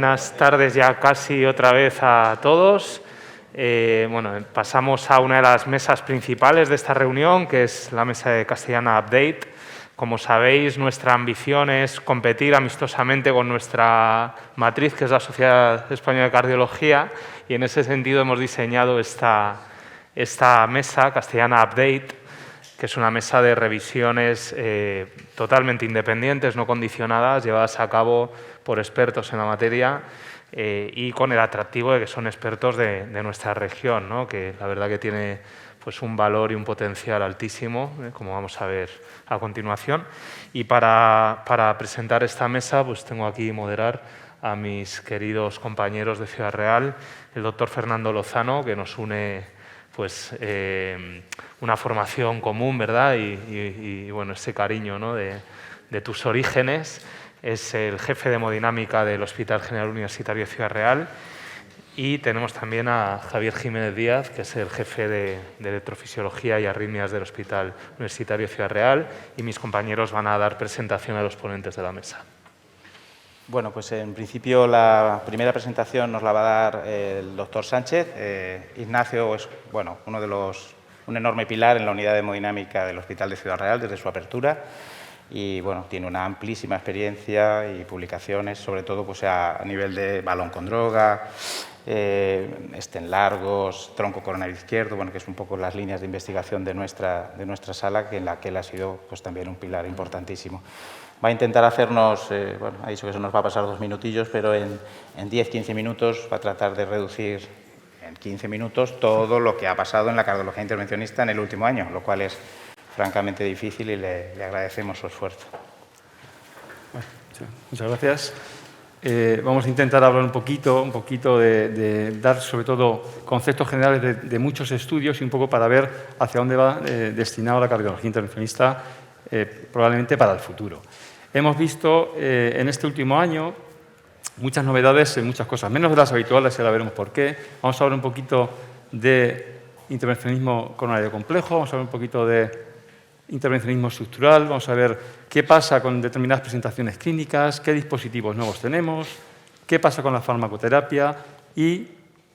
buenas tardes ya casi otra vez a todos. Pasamos a una de las mesas principales de esta reunión, que es la mesa de Castellana Update. Como sabéis, nuestra ambición es competir amistosamente con nuestra matriz, que es la Sociedad Española de Cardiología, y en ese sentido hemos diseñado esta mesa, Castellana Update, que es una mesa de revisiones totalmente independientes, no condicionadas, llevadas a cabo por expertos en la materia y con el atractivo de que son expertos de nuestra región, ¿no? Que la verdad que tiene pues, un valor y un potencial altísimo, como vamos a ver a continuación. Y para presentar esta mesa, pues tengo aquí moderar a mis queridos compañeros de Ciudad Real, el doctor Fernando Lozano, que nos une pues una formación común, ¿verdad? Y bueno, ese cariño, ¿no? de tus orígenes. Es el jefe de hemodinámica del Hospital General Universitario de Ciudad Real. Y tenemos también a Javier Jiménez Díaz, que es el jefe de electrofisiología y arritmias del Hospital Universitario de Ciudad Real. Y mis compañeros van a dar presentación a los ponentes de la mesa. Bueno, pues en principio la primera presentación nos la va a dar el doctor Sánchez. Ignacio es un enorme pilar en la unidad de hemodinámica del Hospital de Ciudad Real desde su apertura y bueno, tiene una amplísima experiencia y publicaciones, sobre todo pues, a nivel de balón con droga, estén largos, tronco coronario izquierdo, bueno, que es un poco las líneas de investigación de nuestra sala, en la que él ha sido pues, también un pilar importantísimo. Va a intentar hacernos, ha dicho que se nos va a pasar 2 minutillos, pero en 10-15 minutos va a tratar de reducir en 15 minutos todo lo que ha pasado en la cardiología intervencionista en el último año, lo cual es francamente difícil y le agradecemos su esfuerzo. Bueno, muchas gracias. Vamos a intentar hablar un poquito de dar sobre todo conceptos generales de muchos estudios y un poco para ver hacia dónde va destinado la cardiología intervencionista probablemente para el futuro. Hemos visto en este último año muchas novedades en muchas cosas, menos de las habituales, y ahora veremos por qué. Vamos a hablar un poquito de intervencionismo coronario complejo, vamos a hablar un poquito de intervencionismo estructural, vamos a ver qué pasa con determinadas presentaciones clínicas, qué dispositivos nuevos tenemos, qué pasa con la farmacoterapia y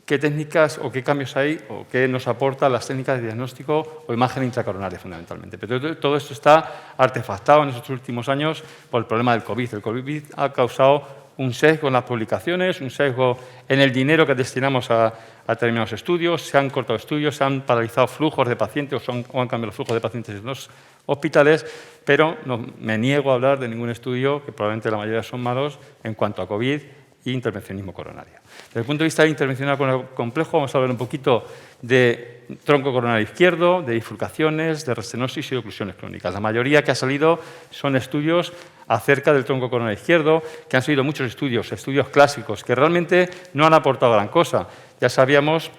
qué técnicas o qué cambios hay o qué nos aportan las técnicas de diagnóstico o imagen intracoronaria fundamentalmente. Pero todo esto está artefactado en estos últimos años por el problema del COVID. El COVID ha causado un sesgo en las publicaciones, un sesgo en el dinero que destinamos a determinados estudios, se han cortado estudios, se han paralizado flujos de pacientes o han cambiado los flujos de pacientes en los hospitales, pero no me niego a hablar de ningún estudio, que probablemente la mayoría son malos, en cuanto a COVID e intervencionismo coronario. Desde el punto de vista de intervencionismo complejo, vamos a hablar un poquito de tronco coronario izquierdo, de bifurcaciones, de restenosis y de oclusiones crónicas. La mayoría que ha salido son estudios acerca del tronco coronario izquierdo, que han salido muchos estudios clásicos, que realmente no han aportado gran cosa. Ya sabíamos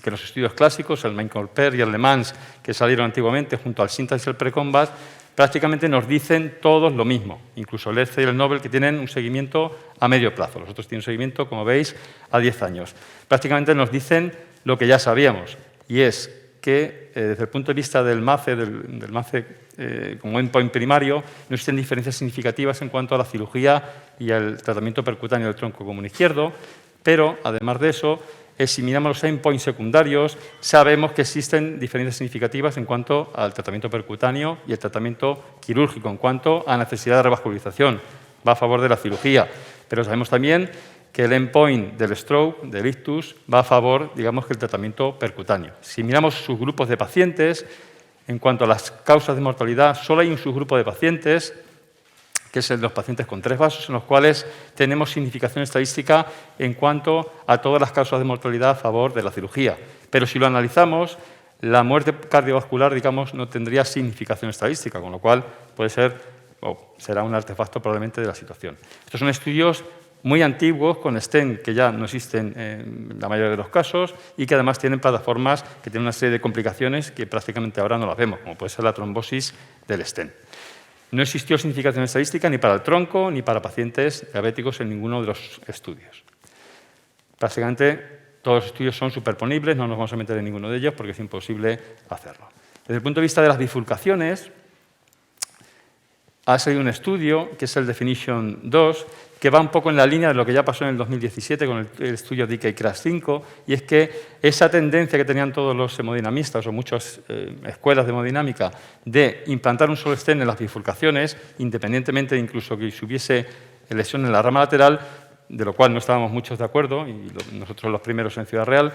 que los estudios clásicos, el Main-Colper y el Le Mans, que salieron antiguamente junto al Syntax y el Precombat, prácticamente nos dicen todos lo mismo, incluso el ERCE y el Nobel, que tienen un seguimiento a medio plazo. Los otros tienen un seguimiento, como veis, a 10 años. Prácticamente nos dicen lo que ya sabíamos, y es que desde el punto de vista del MACE, como endpoint primario, no existen diferencias significativas en cuanto a la cirugía y el tratamiento percutáneo del tronco común izquierdo, pero, además de eso, si miramos los endpoints secundarios, sabemos que existen diferencias significativas en cuanto al tratamiento percutáneo y el tratamiento quirúrgico, en cuanto a necesidad de revascularización. Va a favor de la cirugía, pero sabemos también que el endpoint del stroke, del ictus, va a favor, digamos, que el tratamiento percutáneo. Si miramos subgrupos de pacientes, en cuanto a las causas de mortalidad, solo hay un subgrupo de pacientes, que es el de los pacientes con 3 vasos, en los cuales tenemos significación estadística en cuanto a todas las causas de mortalidad a favor de la cirugía. Pero si lo analizamos, la muerte cardiovascular, digamos, no tendría significación estadística, con lo cual puede ser o será un artefacto probablemente de la situación. Estos son estudios muy antiguos, con stent que ya no existen en la mayoría de los casos y que además tienen plataformas que tienen una serie de complicaciones que prácticamente ahora no las vemos, como puede ser la trombosis del stent. No existió significación estadística ni para el tronco ni para pacientes diabéticos en ninguno de los estudios. Básicamente, todos los estudios son superponibles, no nos vamos a meter en ninguno de ellos porque es imposible hacerlo. Desde el punto de vista de las bifurcaciones, ha salido un estudio, que es el Definition 2, que va un poco en la línea de lo que ya pasó en el 2017 con el estudio DK-CRASH 5, y es que esa tendencia que tenían todos los hemodinamistas o muchas escuelas de hemodinámica de implantar un solo stent en las bifurcaciones, independientemente de incluso que hubiese lesión en la rama lateral, de lo cual no estábamos muchos de acuerdo, y nosotros los primeros en Ciudad Real,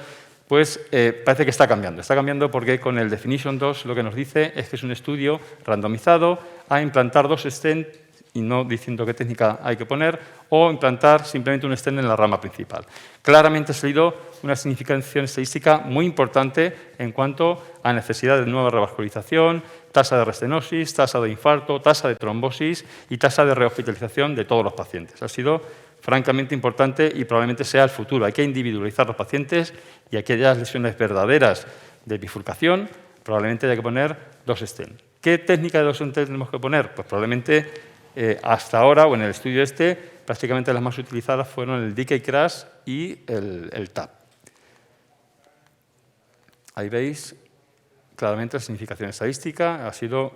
pues parece que está cambiando. Está cambiando porque con el Definition 2 lo que nos dice es que es un estudio randomizado a implantar 2 stent y no diciendo qué técnica hay que poner, o implantar simplemente un stent en la rama principal. Claramente ha salido una significación estadística muy importante en cuanto a necesidad de nueva revascularización, tasa de restenosis, tasa de infarto, tasa de trombosis y tasa de rehospitalización de todos los pacientes. Ha sido francamente importante y probablemente sea el futuro. Hay que individualizar los pacientes y aquellas lesiones verdaderas de bifurcación, probablemente haya que poner 2 stents. ¿Qué técnica de 2 stents tenemos que poner? Pues probablemente hasta ahora, o en el estudio prácticamente las más utilizadas fueron el DK-CRASH y el TAP. Ahí veis claramente la significación estadística ha sido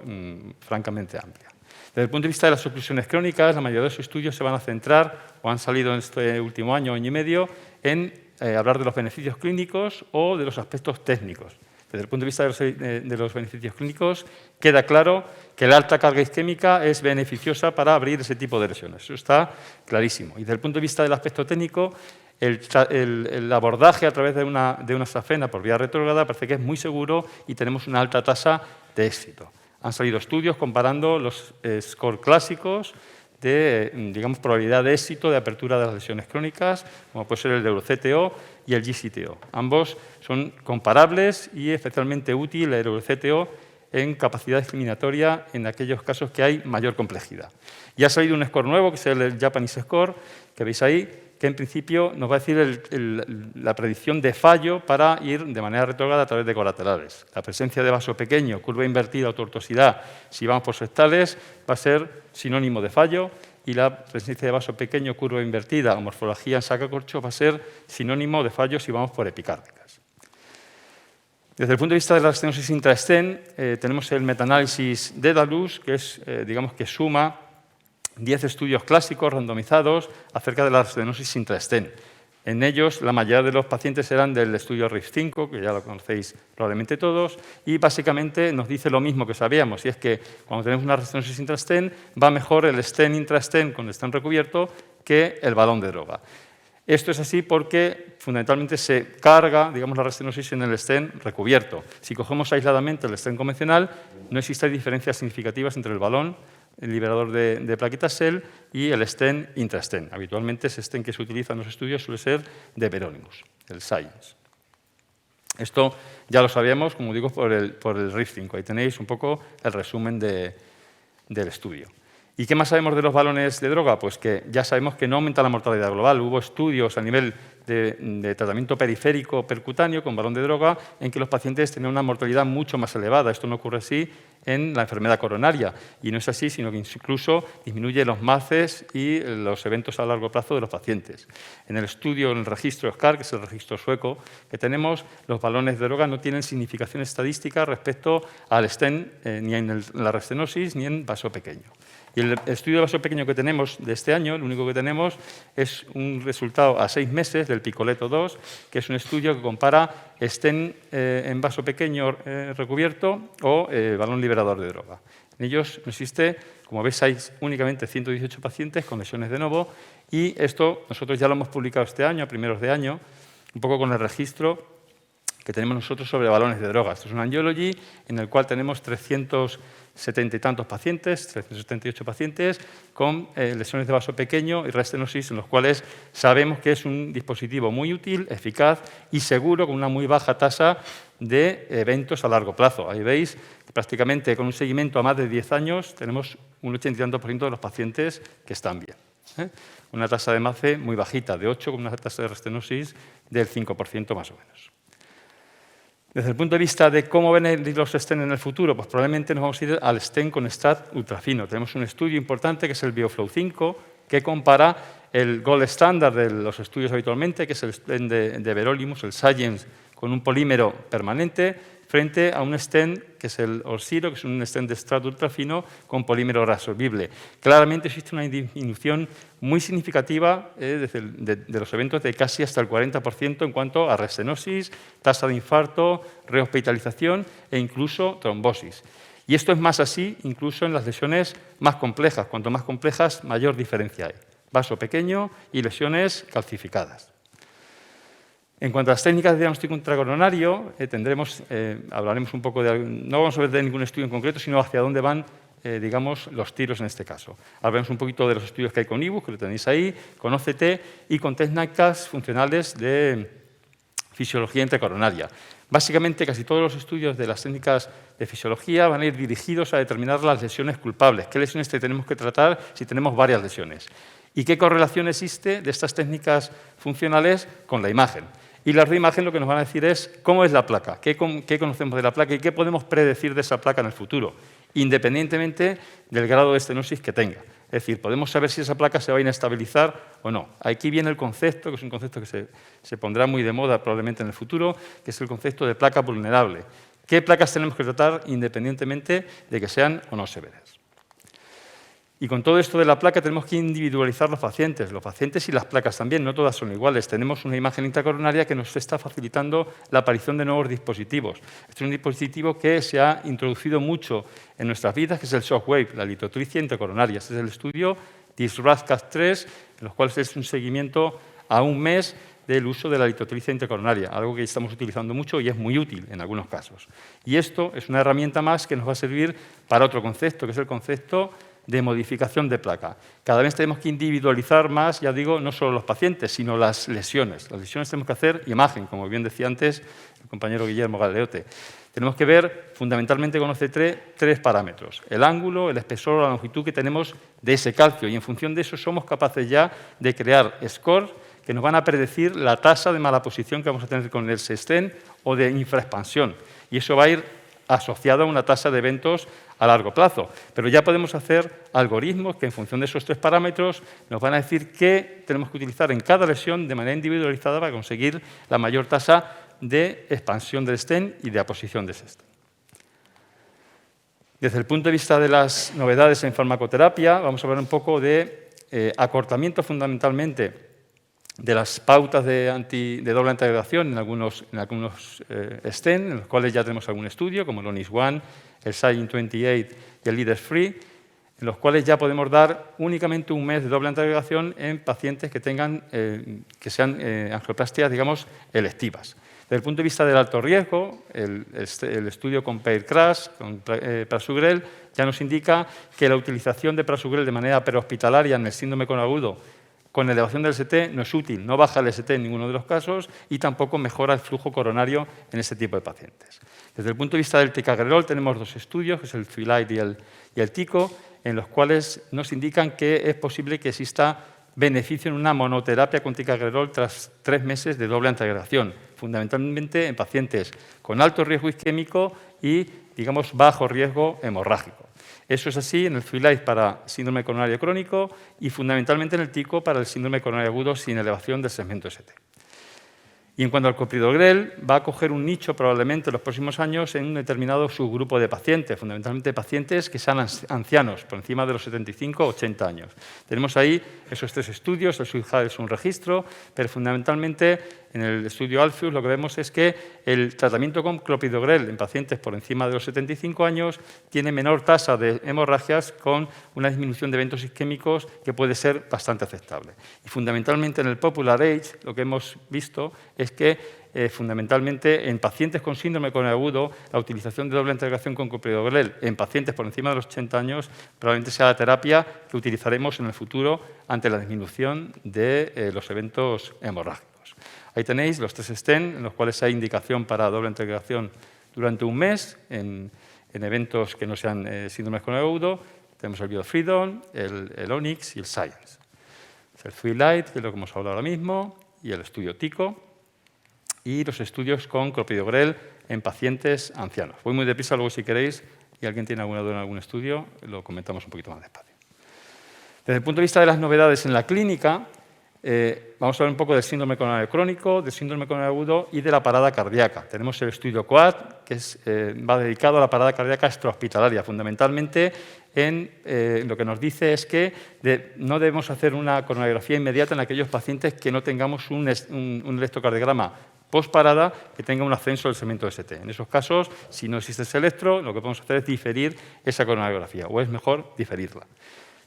francamente amplia. Desde el punto de vista de las oclusiones crónicas, la mayoría de los estudios se van a centrar, o han salido en este último año, año y medio, en hablar de los beneficios clínicos o de los aspectos técnicos. Desde el punto de vista de los beneficios clínicos, queda claro que la alta carga isquémica es beneficiosa para abrir ese tipo de lesiones. Eso está clarísimo. Y desde el punto de vista del aspecto técnico, el abordaje a través de una safena por vía retrógrada parece que es muy seguro y tenemos una alta tasa de éxito. Han salido estudios comparando los scores clásicos de, digamos, probabilidad de éxito de apertura de las lesiones crónicas, como puede ser el de EuroCTO y el GCTO. Ambos son comparables y especialmente útil el EuroCTO en capacidad discriminatoria en aquellos casos que hay mayor complejidad. Y ha salido un score nuevo, que es el Japanese Score, que veis ahí, que en principio nos va a decir la predicción de fallo para ir de manera retrógrada a través de colaterales. La presencia de vaso pequeño, curva invertida o tortuosidad, si vamos por sectales, va a ser sinónimo de fallo, y la presencia de vaso pequeño, curva invertida o morfología en sacacorcho va a ser sinónimo de fallo si vamos por epicárdicas. Desde el punto de vista de la estenosis intra-stent, tenemos el metaanálisis de Dalus, que es, digamos, que suma 10 estudios clásicos randomizados acerca de la estenosis intra-stent. En ellos, la mayoría de los pacientes eran del estudio RIF5, que ya lo conocéis probablemente todos, y básicamente nos dice lo mismo que sabíamos, y es que cuando tenemos una estenosis intra-stent, va mejor el stent intra-stent con el stent recubierto que el balón de droga. Esto es así porque fundamentalmente se carga, digamos, la restenosis en el stent recubierto. Si cogemos aisladamente el stent convencional, no existen diferencias significativas entre el balón, el liberador de plaquetas SEL y el stent intra-stent. Habitualmente ese stent que se utiliza en los estudios suele ser de Veronimus, el Science. Esto ya lo sabíamos, como digo, por el RIF5. Ahí tenéis un poco el resumen del estudio. ¿Y qué más sabemos de los balones de droga? Pues que ya sabemos que no aumenta la mortalidad global. Hubo estudios a nivel de tratamiento periférico percutáneo con balón de droga en que los pacientes tenían una mortalidad mucho más elevada. Esto no ocurre así en la enfermedad coronaria. Y no es así, sino que incluso disminuye los MACES y los eventos a largo plazo de los pacientes. En el estudio, en el registro SCAR, que es el registro sueco que tenemos, los balones de droga no tienen significación estadística respecto al stent, ni en la restenosis ni en vaso pequeño. Y el estudio de vaso pequeño que tenemos de este año, lo único que tenemos es un resultado a 6 meses del Picoleto 2, que es un estudio que compara stent en vaso pequeño recubierto o balón liberador de droga. En ellos no existe, como veis, hay únicamente 118 pacientes con lesiones de novo, y esto nosotros ya lo hemos publicado este año, a primeros de año, un poco con el registro que tenemos nosotros sobre balones de droga. Esto es un angiology en el cual tenemos 370 y tantos pacientes, 378 pacientes, con lesiones de vaso pequeño y restenosis, en los cuales sabemos que es un dispositivo muy útil, eficaz y seguro, con una muy baja tasa de eventos a largo plazo. Ahí veis que prácticamente con un seguimiento a más de 10 años tenemos un 80 y tantos % de los pacientes que están bien. Una tasa de MACE muy bajita, de 8, con una tasa de restenosis del 5% más o menos. Desde el punto de vista de cómo ven los stent en el futuro, pues probablemente nos vamos a ir al stent con STAT ultrafino. Tenemos un estudio importante que es el BioFlow 5, que compara el gold standard de los estudios habitualmente, que es el stent de Verolimus, el Science, con un polímero permanente, frente a un stent que es el Orsiro, que es un stent de estrato ultrafino con polímero reabsorbible. Claramente existe una disminución muy significativa de los eventos de casi hasta el 40% en cuanto a restenosis, tasa de infarto, rehospitalización e incluso trombosis. Y esto es más así incluso en las lesiones más complejas. Cuanto más complejas, mayor diferencia hay. Vaso pequeño y lesiones calcificadas. En cuanto a las técnicas de diagnóstico intracoronario, hablaremos un poco no vamos a ver de ningún estudio en concreto, sino hacia dónde van, digamos, los tiros en este caso. Hablaremos un poquito de los estudios que hay con IBUS, que lo tenéis ahí, con OCT y con técnicas funcionales de fisiología intracoronaria. Básicamente, casi todos los estudios de las técnicas de fisiología van a ir dirigidos a determinar las lesiones culpables, qué lesiones tenemos que tratar si tenemos varias lesiones y qué correlación existe de estas técnicas funcionales con la imagen. Y las de imagen lo que nos van a decir es cómo es la placa, qué conocemos de la placa y qué podemos predecir de esa placa en el futuro, independientemente del grado de estenosis que tenga. Es decir, podemos saber si esa placa se va a inestabilizar o no. Aquí viene el concepto, que es un concepto que se pondrá muy de moda probablemente en el futuro, que es el concepto de placa vulnerable. ¿Qué placas tenemos que tratar independientemente de que sean o no severas? Y con todo esto de la placa tenemos que individualizar los pacientes y las placas también, no todas son iguales. Tenemos una imagen intracoronaria que nos está facilitando la aparición de nuevos dispositivos. Este es un dispositivo que se ha introducido mucho en nuestras vidas, que es el Shockwave, la litotripsia intracoronaria. Este es el estudio DISRAD-CAS3, en los cuales es un seguimiento a un mes del uso de la litotripsia intracoronaria, algo que estamos utilizando mucho y es muy útil en algunos casos. Y esto es una herramienta más que nos va a servir para otro concepto, que es el concepto de modificación de placa. Cada vez tenemos que individualizar más, ya digo, no solo los pacientes, sino las lesiones. Las lesiones tenemos que hacer imagen, como bien decía antes el compañero Guillermo Galeote. Tenemos que ver fundamentalmente con OCT tres parámetros: el ángulo, el espesor o la longitud que tenemos de ese calcio, y en función de eso somos capaces ya de crear scores que nos van a predecir la tasa de mala posición que vamos a tener con el stent o de infraexpansión. Y eso va a ir asociado a una tasa de eventos a largo plazo. Pero ya podemos hacer algoritmos que en función de esos tres parámetros nos van a decir qué tenemos que utilizar en cada lesión de manera individualizada para conseguir la mayor tasa de expansión del stent y de aposición de ese stent. Desde el punto de vista de las novedades en farmacoterapia, vamos a hablar un poco de acortamiento fundamentalmente de las pautas de doble antiagregación en algunos stent, en los cuales ya tenemos algún estudio, como el ONIS-1, el SIGN-28 y el LEADERS-FREE, en los cuales ya podemos dar únicamente un mes de doble antiagregación en pacientes que sean angioplastias, digamos, electivas. Desde el punto de vista del alto riesgo, el estudio con PAIR-CRASH, con prasugrel, ya nos indica que la utilización de prasugrel de manera prehospitalaria en el síndrome conagudo con elevación del ST no es útil, no baja el ST en ninguno de los casos y tampoco mejora el flujo coronario en este tipo de pacientes. Desde el punto de vista del ticagrelol tenemos dos estudios, que es el TWILIGHT y el TICO, en los cuales nos indican que es posible que exista beneficio en una monoterapia con ticagrelol tras 3 meses de doble antiagregación, fundamentalmente en pacientes con alto riesgo isquémico y, digamos, bajo riesgo hemorrágico. Eso es así en el TWILIGHT para síndrome coronario crónico y fundamentalmente en el TICO para el síndrome coronario agudo sin elevación del segmento ST. Y en cuanto al clopidogrel, va a coger un nicho probablemente en los próximos años en un determinado subgrupo de pacientes, fundamentalmente pacientes que sean ancianos, por encima de los 75 o 80 años. Tenemos ahí esos 3 estudios, el SWIFT es un registro, pero fundamentalmente en el estudio Alpheus lo que vemos es que el tratamiento con clopidogrel en pacientes por encima de los 75 años tiene menor tasa de hemorragias con una disminución de eventos isquémicos que puede ser bastante aceptable. Y fundamentalmente en el Popular Age lo que hemos visto es que fundamentalmente en pacientes con síndrome coronario agudo la utilización de doble antiagregación con clopidogrel en pacientes por encima de los 80 años probablemente sea la terapia que utilizaremos en el futuro ante la disminución de los eventos hemorrágicos. Ahí tenéis los 3 stent en los cuales hay indicación para doble antiagregación durante un mes en eventos que no sean síndrome coronario agudo. Tenemos el BioFreedom, el Onyx y el Science. El TWILIGHT, que es lo que hemos hablado ahora mismo, y el estudio TICO, y los estudios con clopidogrel en pacientes ancianos. Voy muy deprisa, luego si queréis, y alguien tiene alguna duda en algún estudio, lo comentamos un poquito más despacio. Desde el punto de vista de las novedades en la clínica, vamos a hablar un poco del síndrome coronario crónico, del síndrome coronario agudo y de la parada cardíaca. Tenemos el estudio COAD, que va dedicado a la parada cardíaca extrahospitalaria. Fundamentalmente, lo que nos dice es que no debemos hacer una coronariografía inmediata en aquellos pacientes que no tengamos un electrocardiograma postparada que tenga un ascenso del segmento ST. En esos casos, si no existe ese electro, lo que podemos hacer es diferir esa coronariografía, o es mejor diferirla.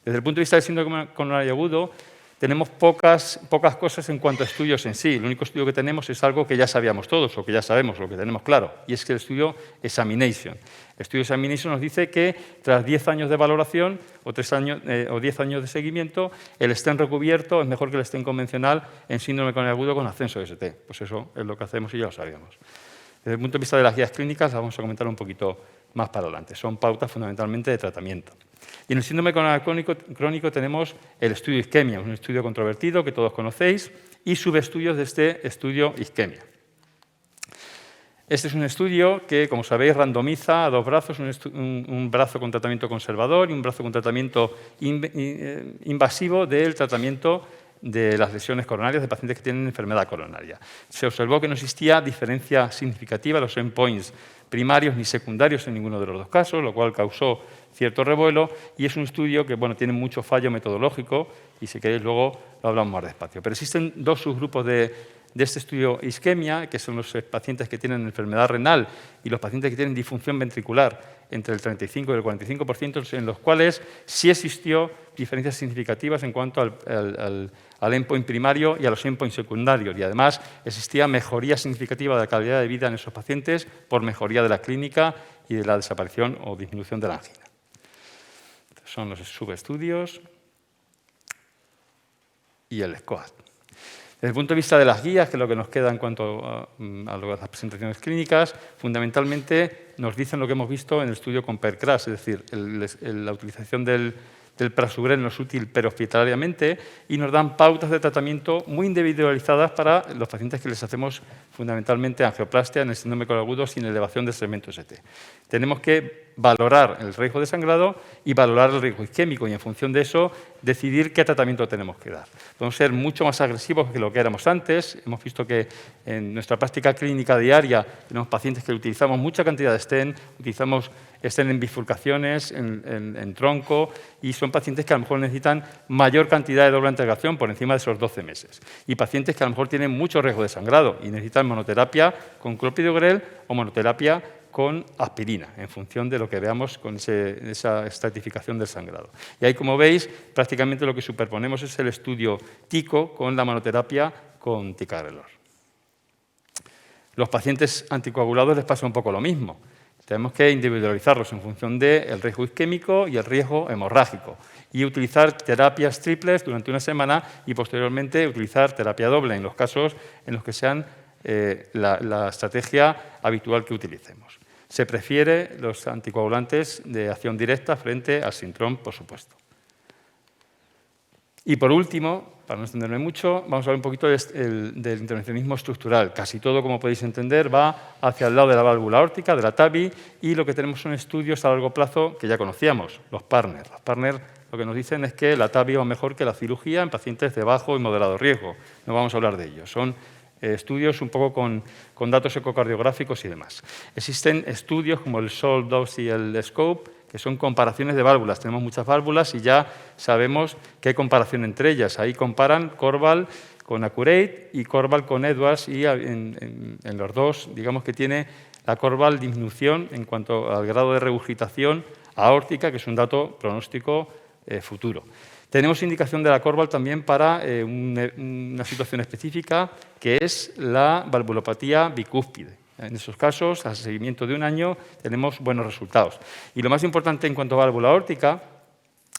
Desde el punto de vista del síndrome coronario agudo, tenemos pocas cosas en cuanto a estudios en sí. El único estudio que tenemos es algo que ya sabíamos todos, o que ya sabemos, lo que tenemos claro, y es que el estudio Examination. El estudio Examination nos dice que tras 10 años de valoración o 10 años de seguimiento, el stent recubierto es mejor que el stent convencional en síndrome coronario agudo con ascenso de ST. Pues eso es lo que hacemos y ya lo sabíamos. Desde el punto de vista de las guías clínicas, las vamos a comentar un poquito más para adelante. Son pautas fundamentalmente de tratamiento. Y en el síndrome coronario crónico tenemos el estudio Isquemia, un estudio controvertido que todos conocéis, y subestudios de este estudio Isquemia. Este es un estudio que, como sabéis, randomiza a dos brazos, un brazo con tratamiento conservador y un brazo con tratamiento invasivo del tratamiento de las lesiones coronarias de pacientes que tienen enfermedad coronaria. Se observó que no existía diferencia significativa en los endpoints primarios ni secundarios en ninguno de los dos casos, lo cual causó cierto revuelo, y es un estudio que tiene mucho fallo metodológico, y si queréis luego lo hablamos más despacio. Pero existen dos subgrupos de este estudio Isquemia, que son los pacientes que tienen enfermedad renal y los pacientes que tienen disfunción ventricular entre el 35 y el 45%, en los cuales sí existió diferencias significativas en cuanto al endpoint primario y a los endpoints secundarios, y además existía mejoría significativa de la calidad de vida en esos pacientes por mejoría de la clínica y de la desaparición o disminución de la angina. Estos son los subestudios y el SCOAD. Desde el punto de vista de las guías, que es lo que nos queda en cuanto a las presentaciones clínicas, fundamentalmente nos dicen lo que hemos visto en el estudio con PERCRAS, es decir, la utilización del prasugrel no es útil perhospitalariamente, y nos dan pautas de tratamiento muy individualizadas para los pacientes que les hacemos fundamentalmente angioplastia en el síndrome coronario agudo sin elevación del segmento ST. Tenemos que valorar el riesgo de sangrado y valorar el riesgo isquémico, y en función de eso decidir qué tratamiento tenemos que dar. Podemos ser mucho más agresivos que lo que éramos antes. Hemos visto que en nuestra práctica clínica diaria tenemos pacientes que utilizamos mucha cantidad de stent, utilizamos stent en bifurcaciones, en tronco, y son pacientes que a lo mejor necesitan mayor cantidad de doble integración por encima de esos 12 meses. Y pacientes que a lo mejor tienen mucho riesgo de sangrado y necesitan monoterapia con clopidogrel o monoterapia con aspirina, en función de lo que veamos con esa estratificación del sangrado. Y ahí, como veis, prácticamente lo que superponemos es el estudio TICO con la monoterapia con ticagrelor. Los pacientes anticoagulados les pasa un poco lo mismo. Tenemos que individualizarlos en función del riesgo isquémico y el riesgo hemorrágico, y utilizar terapias triples durante una semana y posteriormente utilizar terapia doble en los casos en los que sean la estrategia habitual que utilicemos. Se prefiere los anticoagulantes de acción directa frente al Sintrom, por supuesto. Y por último, para no extenderme mucho, vamos a hablar un poquito del intervencionismo estructural. Casi todo, como podéis entender, va hacia el lado de la válvula aórtica, de la TAVI, y lo que tenemos son estudios a largo plazo que ya conocíamos, los partners. Los partners lo que nos dicen es que la TAVI va mejor que la cirugía en pacientes de bajo y moderado riesgo. No vamos a hablar de ellos. Son estudios un poco con datos ecocardiográficos y demás. Existen estudios como el SOLV 2 y el SCOPE, que son comparaciones de válvulas. Tenemos muchas válvulas y ya sabemos que hay comparación entre ellas. Ahí comparan Corval con Accurate y Corval con Edwards, y en los dos, digamos que tiene la Corval disminución en cuanto al grado de regurgitación aórtica, que es un dato pronóstico futuro. Tenemos indicación de la Corval también para una situación específica, que es la valvulopatía bicúspide. En esos casos, a seguimiento de un año, tenemos buenos resultados. Y lo más importante en cuanto a válvula aórtica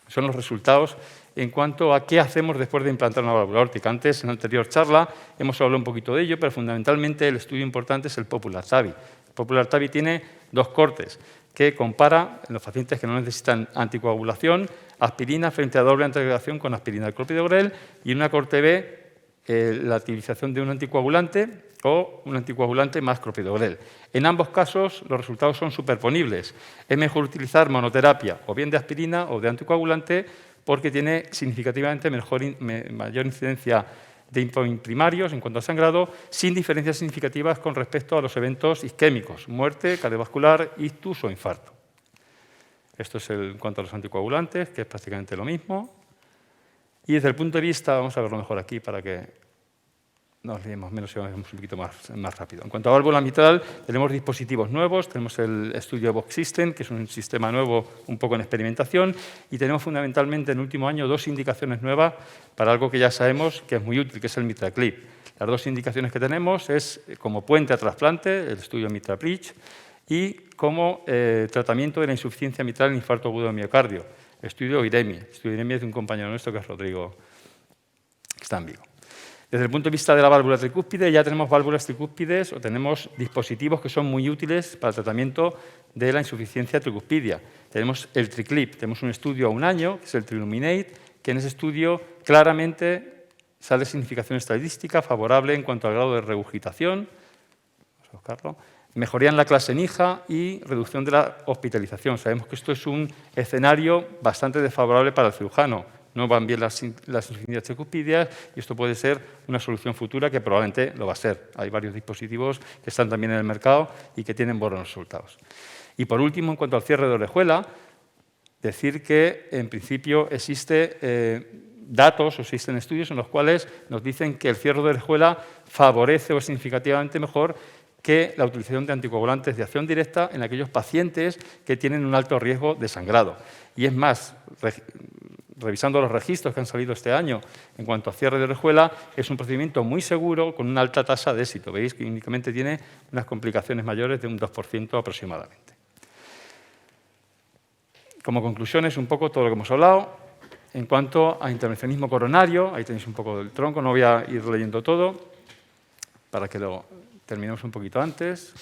son los resultados en cuanto a qué hacemos después de implantar una válvula aórtica. Antes, en la anterior charla, hemos hablado un poquito de ello, pero fundamentalmente el estudio importante es el Popular TAVI. El Popular TAVI tiene dos cortes que compara en los pacientes que no necesitan anticoagulación aspirina frente a doble anticoagulación con aspirina de clopidogrel, y en una corte B la utilización de un anticoagulante o un anticoagulante más clopidogrel. En ambos casos los resultados son superponibles. Es mejor utilizar monoterapia o bien de aspirina o de anticoagulante porque tiene significativamente mayor incidencia de endpoint primarios en cuanto a sangrado, sin diferencias significativas con respecto a los eventos isquémicos, muerte, cardiovascular, ictus o infarto. Esto es en cuanto a los anticoagulantes, que es prácticamente lo mismo. Y desde el punto de vista, vamos a verlo mejor aquí para que nos liemos menos y vamos un poquito más rápido. En cuanto a válvula mitral, tenemos dispositivos nuevos, tenemos el Studio Box System, que es un sistema nuevo un poco en experimentación, y tenemos fundamentalmente en el último año 2 indicaciones nuevas para algo que ya sabemos que es muy útil, que es el Mitral Clip. Las 2 indicaciones que tenemos es como puente a trasplante, el Studio Mitral Bridge, y como tratamiento de la insuficiencia mitral en infarto agudo de miocardio, Estudio IREMI. Estudio IREMI es de un compañero nuestro que es Rodrigo, que está en Vigo. Desde el punto de vista de la válvula tricúspide, ya tenemos válvulas tricúspides o tenemos dispositivos que son muy útiles para el tratamiento de la insuficiencia tricuspidia. Tenemos el TriClip, tenemos un estudio a 1 año, que es el TriLuminate, que en ese estudio claramente sale significación estadística favorable en cuanto al grado de regurgitación, vamos a buscarlo, mejoría en la clase NIJA y reducción de la hospitalización. Sabemos que esto es un escenario bastante desfavorable para el cirujano. No van bien las insuficiencias tricuspidias y esto puede ser una solución futura que probablemente lo va a ser. Hay varios dispositivos que están también en el mercado y que tienen buenos resultados. Y por último, en cuanto al cierre de orejuela, decir que en principio existe datos o existen estudios en los cuales nos dicen que el cierre de orejuela favorece o es significativamente mejor que la utilización de anticoagulantes de acción directa en aquellos pacientes que tienen un alto riesgo de sangrado. Y es más, revisando los registros que han salido este año en cuanto a cierre de orejuela, es un procedimiento muy seguro con una alta tasa de éxito. Veis que únicamente tiene unas complicaciones mayores de un 2% aproximadamente. Como conclusiones, un poco todo lo que hemos hablado. En cuanto a intervencionismo coronario, ahí tenéis un poco del tronco, no voy a ir leyendo todo para que lo terminemos un poquito antes.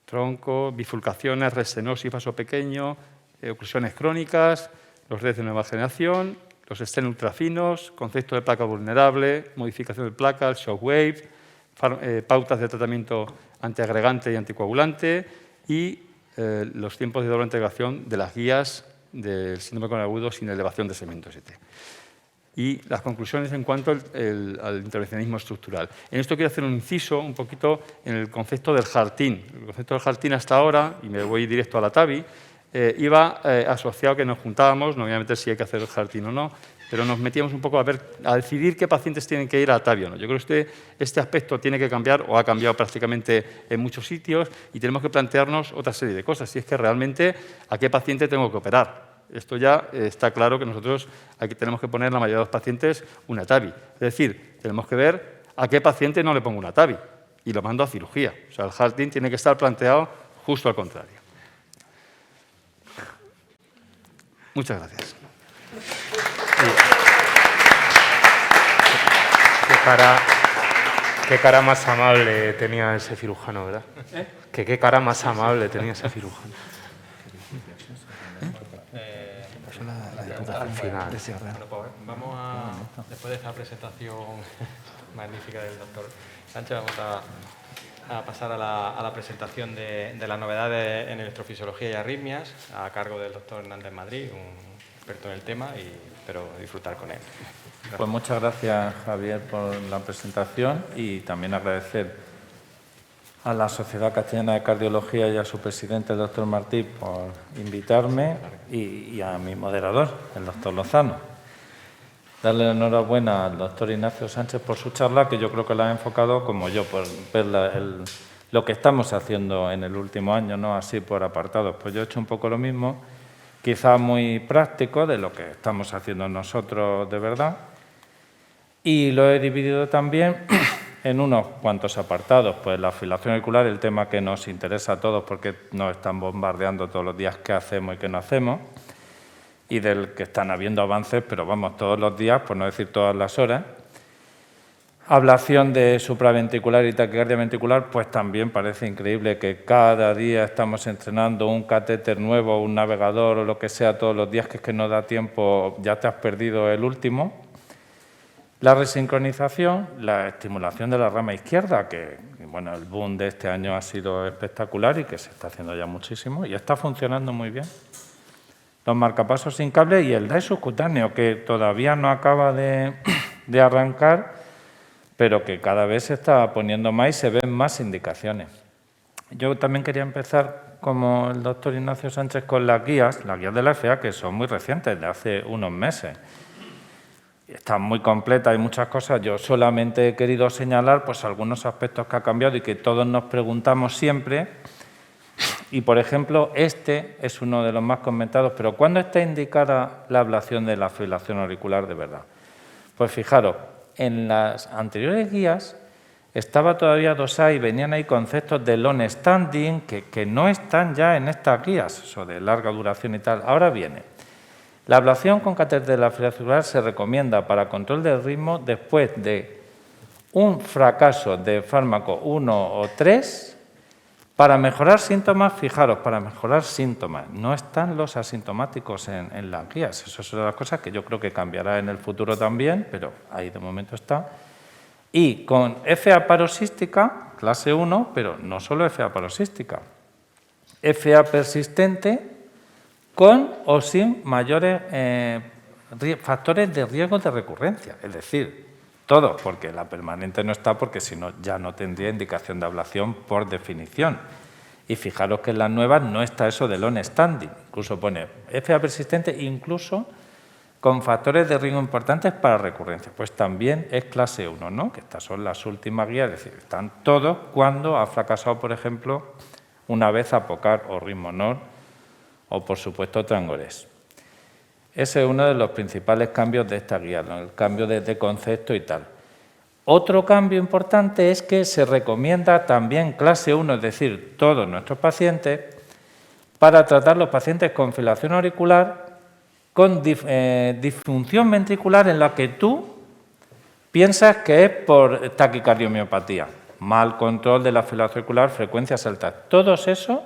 Tronco, bifurcaciones, restenosis, vaso pequeño, oclusiones crónicas, los redes de nueva generación, los estén ultrafinos, concepto de placa vulnerable, modificación de placas, shockwave, pautas de tratamiento antiagregante y anticoagulante y los tiempos de doble integración de las guías del síndrome coronario agudo sin elevación de segmento ST. Y las conclusiones en cuanto al intervencionismo estructural. En esto quiero hacer un inciso un poquito en el concepto del HARTIN. El concepto del HARTIN hasta ahora, y me voy directo a la TAVI, iba asociado que nos juntábamos, no voy a meter si hay que hacer el HARTIN o no, pero nos metíamos un poco a decidir qué pacientes tienen que ir a TAVI o no. Yo creo que este aspecto tiene que cambiar o ha cambiado prácticamente en muchos sitios y tenemos que plantearnos otra serie de cosas, si es que realmente a qué paciente tengo que operar. Esto ya está claro que nosotros aquí tenemos que poner en la mayoría de los pacientes una TAVI. Es decir, tenemos que ver a qué paciente no le pongo una TAVI y lo mando a cirugía. O sea, el HARTIN tiene que estar planteado justo al contrario. Muchas gracias. Qué cara más amable tenía ese cirujano, ¿verdad? Qué cara más amable tenía ese cirujano. Al final. Bueno, pues vamos a, después de esta presentación magnífica del doctor Sánchez, vamos a pasar a la presentación de las novedades en electrofisiología y arritmias, a cargo del doctor Hernández Madrid, un experto en el tema, y espero disfrutar con él. Gracias. Pues muchas gracias, Javier, por la presentación y también agradecer a la Sociedad Castellana de Cardiología y a su presidente, el doctor Martí, por invitarme y a mi moderador, el doctor Lozano. Darle la enhorabuena al doctor Ignacio Sánchez por su charla, que yo creo que la ha enfocado como yo, por ver lo que estamos haciendo en el último año, no así por apartados. Pues yo he hecho un poco lo mismo, quizá muy práctico de lo que estamos haciendo nosotros de verdad, y lo he dividido también en unos cuantos apartados, pues la fibrilación auricular, el tema que nos interesa a todos porque nos están bombardeando todos los días qué hacemos y qué no hacemos, y del que están habiendo avances, pero vamos, todos los días, por no decir todas las horas. Ablación de supraventricular y taquicardia ventricular, pues también parece increíble que cada día estamos entrenando un catéter nuevo, un navegador o lo que sea todos los días, que es que no da tiempo, ya te has perdido el último. La resincronización, la estimulación de la rama izquierda, que bueno, el boom de este año ha sido espectacular y que se está haciendo ya muchísimo y está funcionando muy bien. Los marcapasos sin cable y el DAI subcutáneo, que todavía no acaba de arrancar pero que cada vez se está poniendo más y se ven más indicaciones. Yo también quería empezar, como el doctor Ignacio Sánchez, con las guías de la FA, que son muy recientes, de hace unos meses. Están muy completas, hay muchas cosas. Yo solamente he querido señalar pues, algunos aspectos que ha cambiado y que todos nos preguntamos siempre. Y, por ejemplo, este es uno de los más comentados, pero ¿cuándo está indicada la ablación de la fibrilación auricular de verdad? Pues fijaros, en las anteriores guías estaba todavía dosada y venían ahí conceptos de long standing que no están ya en estas guías, eso de larga duración y tal. Ahora viene. La ablación con catéter de la fibrilación auricular se recomienda para control del ritmo después de un fracaso de fármaco 1 o 3 para mejorar síntomas. Fijaros, para mejorar síntomas. No están los asintomáticos en las guías. Eso es una de las cosas que yo creo que cambiará en el futuro también, pero ahí de momento está. Y con FA paroxística, clase 1, pero no solo FA paroxística, FA persistente con o sin mayores factores de riesgo de recurrencia. Es decir, todos, porque la permanente no está, porque si no ya no tendría indicación de ablación por definición. Y fijaros que en las nuevas no está eso de long standing. Incluso pone FA persistente, incluso con factores de riesgo importantes para recurrencia. Pues también es clase 1, ¿no? Que estas son las últimas guías, es decir, están todos cuando ha fracasado, por ejemplo, una vez APOCAR o Rismonor o, por supuesto, Trangores. Ese es uno de los principales cambios de esta guía, ¿no? El cambio de concepto y tal. Otro cambio importante es que se recomienda también clase 1, es decir, todos nuestros pacientes, para tratar los pacientes con fibrilación auricular con disfunción ventricular en la que tú piensas que es por taquicardiomiopatía, mal control de la fibrilación auricular, frecuencias altas. Todos esos,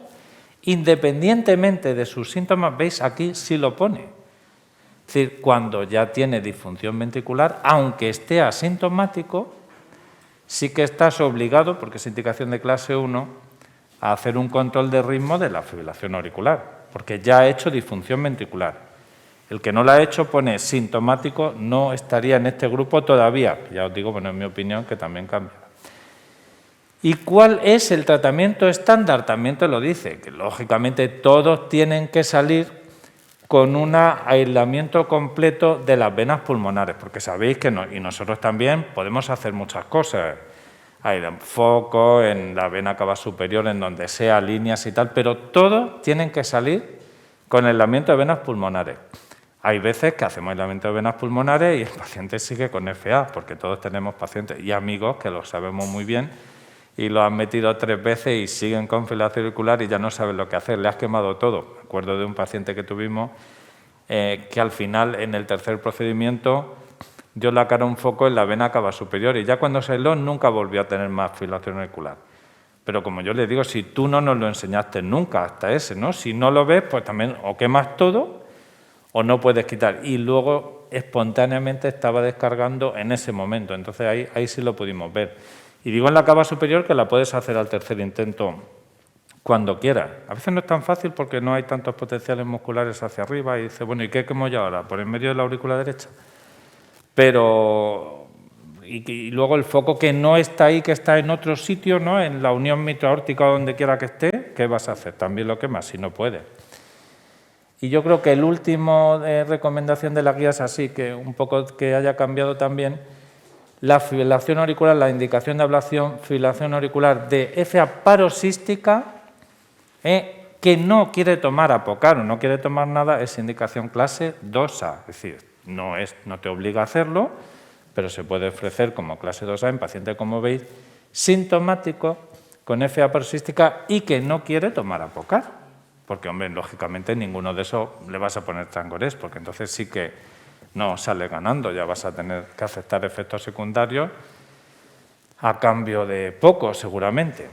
independientemente de sus síntomas, veis aquí sí lo pone. Es decir, cuando ya tiene disfunción ventricular, aunque esté asintomático, sí que estás obligado, porque es indicación de clase 1, a hacer un control de ritmo de la fibrilación auricular, porque ya ha hecho disfunción ventricular. El que no lo ha hecho pone sintomático, no estaría en este grupo todavía. Ya os digo, bueno, en mi opinión, que también cambia. ¿Y cuál es el tratamiento estándar? También te lo dice, que lógicamente todos tienen que salir con un aislamiento completo de las venas pulmonares, porque sabéis que y nosotros también podemos hacer muchas cosas. Hay foco en la vena cava superior, en donde sea, líneas y tal, pero todos tienen que salir con aislamiento de venas pulmonares. Hay veces que hacemos aislamiento de venas pulmonares y el paciente sigue con FA, porque todos tenemos pacientes y amigos que lo sabemos muy bien y lo han metido 3 veces y siguen con fibrilación auricular y ya no saben lo que hacer, le has quemado todo. Me acuerdo de un paciente que tuvimos que al final, en el tercer procedimiento, dio la cara un foco en la vena cava superior y ya cuando se aisló nunca volvió a tener más fibrilación auricular. Pero como yo le digo, si tú no nos lo enseñaste nunca hasta ese, ¿no? Si no lo ves, pues también o quemas todo o no puedes quitar. Y luego espontáneamente estaba descargando en ese momento. Entonces ahí sí lo pudimos ver. Y digo en la cava superior que la puedes hacer al tercer intento cuando quieras. A veces no es tan fácil porque no hay tantos potenciales musculares hacia arriba y dices, bueno, ¿y qué quemo yo ahora? ¿Por en medio de la aurícula derecha? Pero... Y luego el foco que no está ahí, que está en otro sitio, ¿no? En la unión mitroaórtica o donde quiera que esté, ¿qué vas a hacer? También lo quemas, si no puedes. Y yo creo que el último recomendación de la guía es así, que un poco que haya cambiado también, la fibrilación auricular, la indicación de ablación, fibrilación auricular de FA paroxística, que no quiere tomar APOCAR o no quiere tomar nada, es indicación clase 2A. Es decir, no te obliga a hacerlo, pero se puede ofrecer como clase 2A en paciente, como veis, sintomático con FA paroxística y que no quiere tomar APOCAR. Porque, hombre, lógicamente ninguno de esos le vas a poner Trangores, porque entonces sí que no sale ganando, ya vas a tener que aceptar efectos secundarios a cambio de poco, seguramente.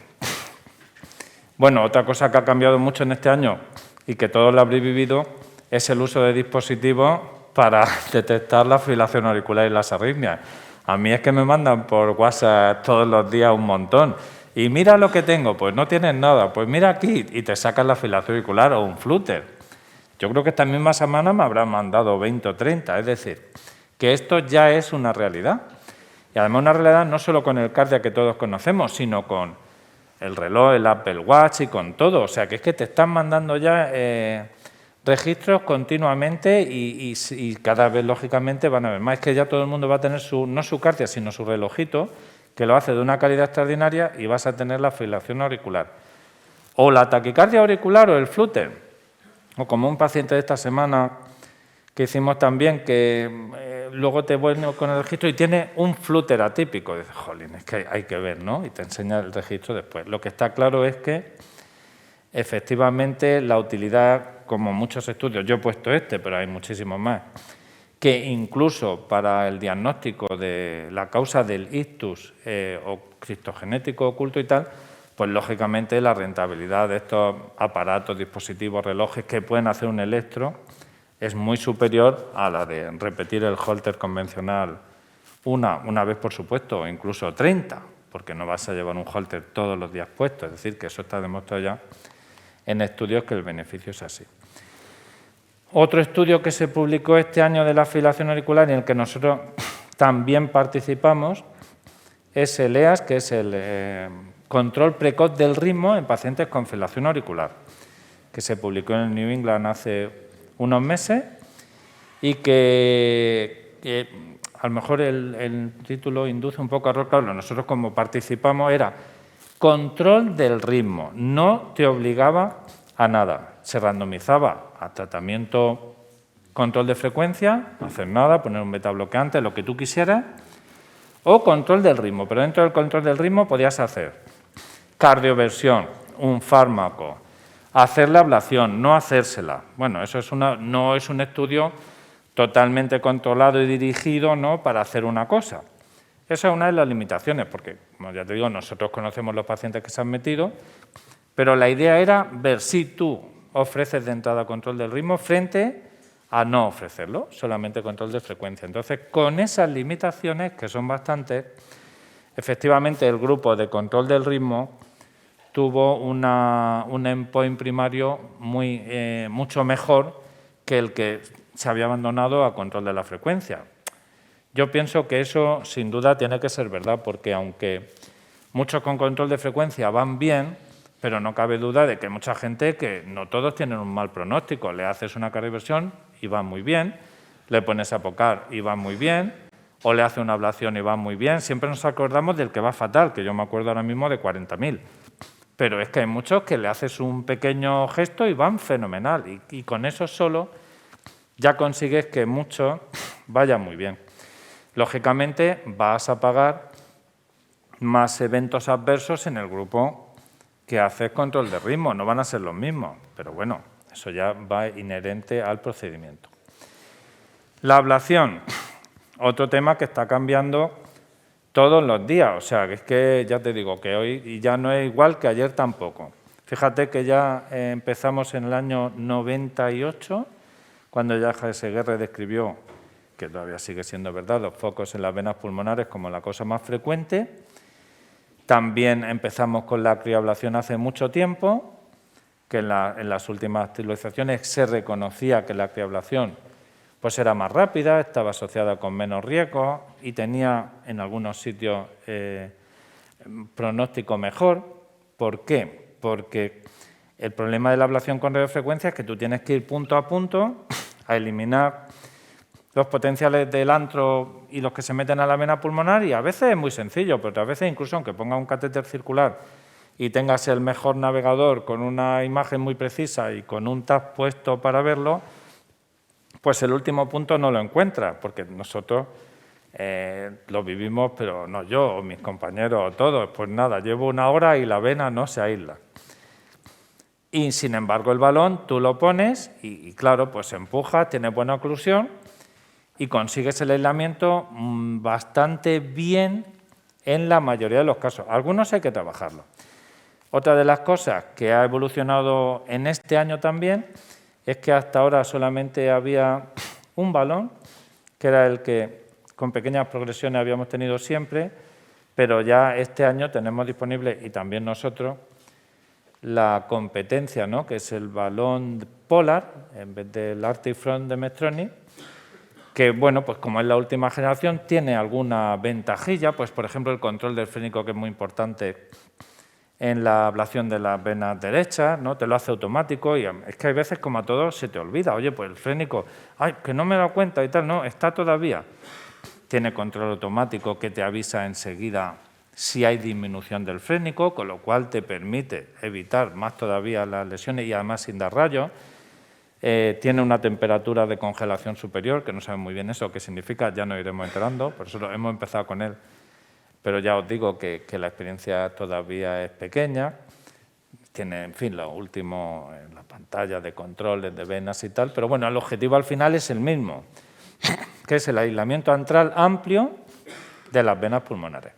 Bueno, otra cosa que ha cambiado mucho en este año y que todos lo habréis vivido es el uso de dispositivos para detectar la fibrilación auricular y las arritmias. A mí es que me mandan por WhatsApp todos los días un montón. Y mira lo que tengo, pues no tienes nada, pues mira aquí y te sacas la fibrilación auricular o un flúter. Yo creo que esta misma semana me habrán mandado 20 o 30, es decir, que esto ya es una realidad. Y además una realidad no solo con el Kardia que todos conocemos, sino con el reloj, el Apple Watch y con todo. O sea, que es que te están mandando ya registros continuamente y cada vez, lógicamente, van a ver más. Es que ya todo el mundo va a tener no su Kardia, sino su relojito, que lo hace de una calidad extraordinaria y vas a tener la fibrilación auricular. O la taquicardia auricular o el flutter. O como un paciente de esta semana que hicimos también, que luego te vuelve con el registro y tiene un flutter atípico. Dices, jolín, es que hay que ver, ¿no? Y te enseña el registro después. Lo que está claro es que, efectivamente, la utilidad, como muchos estudios, yo he puesto pero hay muchísimos más, que incluso para el diagnóstico de la causa del ictus o cristogenético oculto y tal, pues lógicamente la rentabilidad de estos aparatos, dispositivos, relojes que pueden hacer un electro es muy superior a la de repetir el Holter convencional una vez, por supuesto, o incluso 30, porque no vas a llevar un Holter todos los días puesto. Es decir, que eso está demostrado ya en estudios que el beneficio es así. Otro estudio que se publicó este año de la fibrilación auricular y en el que nosotros también participamos es el EAS, que es el control precoz del ritmo en pacientes con fibrilación auricular, que se publicó en el New England hace unos meses y que a lo mejor el título induce un poco a error. Claro, nosotros como participamos era control del ritmo, no te obligaba a nada, se randomizaba a tratamiento, control de frecuencia, no hacer nada, poner un beta bloqueante, lo que tú quisieras, o control del ritmo, pero dentro del control del ritmo podías hacer cardioversión, un fármaco, hacer la ablación, no hacérsela. Bueno, eso no es un estudio totalmente controlado y dirigido, ¿no?, para hacer una cosa. Esa es una de las limitaciones, porque, como ya te digo, nosotros conocemos los pacientes que se han metido, pero la idea era ver si tú ofreces de entrada control del ritmo frente a no ofrecerlo, solamente control de frecuencia. Entonces, con esas limitaciones, que son bastantes, efectivamente el grupo de control del ritmo tuvo un endpoint primario mucho mejor que el que se había abandonado a control de la frecuencia. Yo pienso que eso, sin duda, tiene que ser verdad, porque aunque muchos con control de frecuencia van bien, pero no cabe duda de que hay mucha gente que no todos tienen un mal pronóstico. Le haces una cardioversión y va muy bien, le pones Apocar y va muy bien, o le hace una ablación y va muy bien. Siempre nos acordamos del que va fatal, que yo me acuerdo ahora mismo de 40.000. Pero es que hay muchos que le haces un pequeño gesto y van fenomenal. Y con eso solo ya consigues que muchos vayan muy bien. Lógicamente vas a pagar más eventos adversos en el grupo que haces control de ritmo. No van a ser los mismos, pero bueno, eso ya va inherente al procedimiento. La ablación, otro tema que está cambiando todos los días. O sea, que es que ya te digo que hoy ya no es igual que ayer tampoco. Fíjate que ya empezamos en el año 98, cuando ya Seguerre describió, que todavía sigue siendo verdad, los focos en las venas pulmonares como la cosa más frecuente. También empezamos con la crioablación hace mucho tiempo, que en las últimas actualizaciones se reconocía que la crioablación pues era más rápida, estaba asociada con menos riesgo y tenía en algunos sitios pronóstico mejor. ¿Por qué? Porque el problema de la ablación con radiofrecuencia es que tú tienes que ir punto a punto a eliminar los potenciales del antro y los que se meten a la vena pulmonar, y a veces es muy sencillo, pero otras veces incluso aunque ponga un catéter circular y tengas el mejor navegador con una imagen muy precisa y con un tab puesto para verlo, pues el último punto no lo encuentras, porque nosotros lo vivimos, pero no yo, o mis compañeros, o todos. Pues nada, llevo 1 hora y la vena no se aísla. Y sin embargo el balón tú lo pones y claro, pues se empuja, tiene buena oclusión y consigues el aislamiento bastante bien en la mayoría de los casos. Algunos hay que trabajarlo. Otra de las cosas que ha evolucionado en este año también es que hasta ahora solamente había un balón, que era el que con pequeñas progresiones habíamos tenido siempre, pero ya este año tenemos disponible, y también nosotros, la competencia, ¿no?, que es el balón Polar, en vez del Arctic Front de Medtronic, que, bueno, pues como es la última generación, tiene alguna ventajilla, pues por ejemplo el control del frénico, que es muy importante en la ablación de las venas derechas, ¿no? Te lo hace automático y es que hay veces, como a todos, se te olvida. Oye, pues el frénico, ay, que no me he dado cuenta y tal, no, está todavía. Tiene control automático que te avisa enseguida si hay disminución del frénico, con lo cual te permite evitar más todavía las lesiones y además sin dar rayos. Tiene una temperatura de congelación superior, que no saben muy bien eso qué significa, ya nos iremos enterando, por eso hemos empezado con él. Pero ya os digo que la experiencia todavía es pequeña. Tiene, en fin, lo último en la pantalla de controles de venas y tal, pero bueno, el objetivo al final es el mismo, que es el aislamiento antral amplio de las venas pulmonares.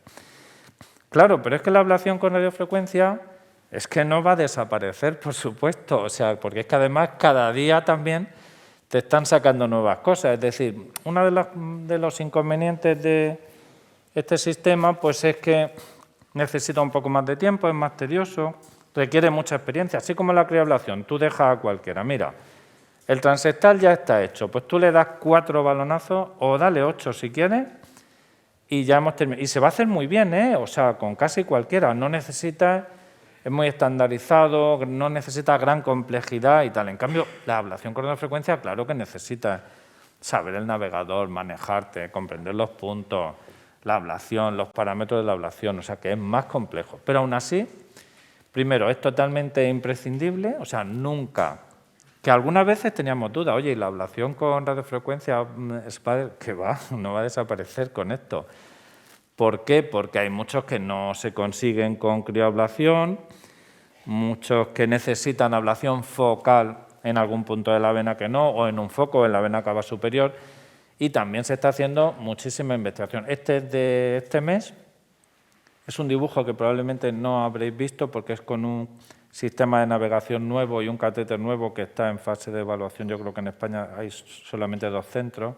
Claro, pero es que la ablación con radiofrecuencia es que no va a desaparecer, por supuesto, o sea, porque es que además cada día también te están sacando nuevas cosas. Es decir, uno de los inconvenientes de este sistema pues es que necesita un poco más de tiempo, es más tedioso, requiere mucha experiencia, así como la crioablación. Tú dejas a cualquiera, mira, el transectal ya está hecho, pues tú le das 4 balonazos o dale 8 si quieres y ya hemos terminado. Y se va a hacer muy bien, o sea, con casi cualquiera, no necesita... Es muy estandarizado, no necesita gran complejidad y tal. En cambio, la ablación con radiofrecuencia, claro que necesita saber el navegador, manejarte, comprender los puntos, la ablación, los parámetros de la ablación, o sea que es más complejo. Pero aún así, primero, es totalmente imprescindible, o sea, nunca, que algunas veces teníamos dudas, oye, ¿y la ablación con radiofrecuencia que va? No va a desaparecer con esto. ¿Por qué? Porque hay muchos que no se consiguen con crioablación, muchos que necesitan ablación focal en algún punto de la vena que no, o en un foco en la vena cava superior, y también se está haciendo muchísima investigación. Este es de este mes, es un dibujo que probablemente no habréis visto porque es con un sistema de navegación nuevo y un catéter nuevo que está en fase de evaluación. Yo creo que en España hay solamente 2 centros.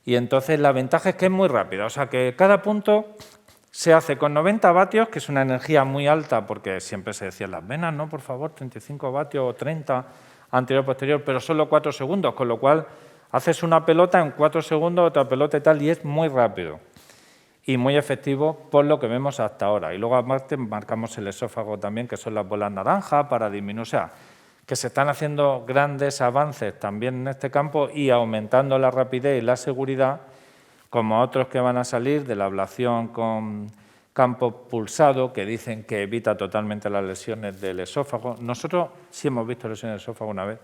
Y entonces la ventaja es que es muy rápida, o sea que cada punto se hace con 90 vatios, que es una energía muy alta, porque siempre se decía en las venas, no, por favor, 35 vatios o 30 anterior-posterior, pero solo 4 segundos, con lo cual haces una pelota en 4 segundos, otra pelota y tal, y es muy rápido y muy efectivo por lo que vemos hasta ahora. Y luego aparte marcamos el esófago también, que son las bolas naranjas, para disminuir, o sea, que se están haciendo grandes avances también en este campo y aumentando la rapidez y la seguridad, como otros que van a salir de la ablación con campo pulsado, que dicen que evita totalmente las lesiones del esófago. Nosotros sí hemos visto lesiones del esófago una vez,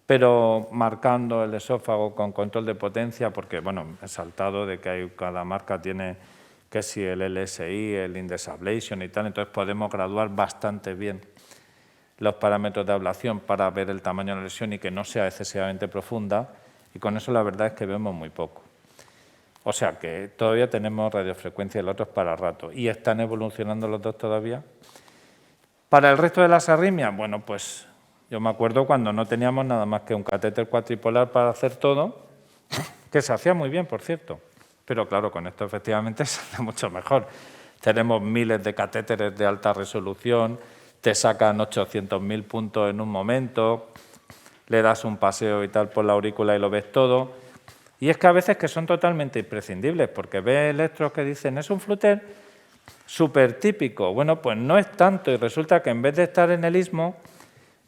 pero marcando el esófago con control de potencia, porque bueno, he saltado de que cada marca tiene que si el LSI, el Index Ablation y tal, entonces podemos graduar bastante bien los parámetros de ablación para ver el tamaño de la lesión y que no sea excesivamente profunda, y con eso la verdad es que vemos muy poco. O sea que todavía tenemos radiofrecuencia y los otros para rato, y están evolucionando los dos todavía. Para el resto de las arritmias, bueno, pues yo me acuerdo cuando no teníamos nada más que un catéter cuatripolar para hacer todo, que se hacía muy bien, por cierto, pero claro, con esto efectivamente se hace mucho mejor. Tenemos miles de catéteres de alta resolución, te sacan 800.000 puntos en un momento, le das un paseo y tal por la aurícula y lo ves todo. Y es que a veces que son totalmente imprescindibles, porque ves electros que dicen, es un flúter súper típico. Bueno, pues no es tanto, y resulta que en vez de estar en el istmo,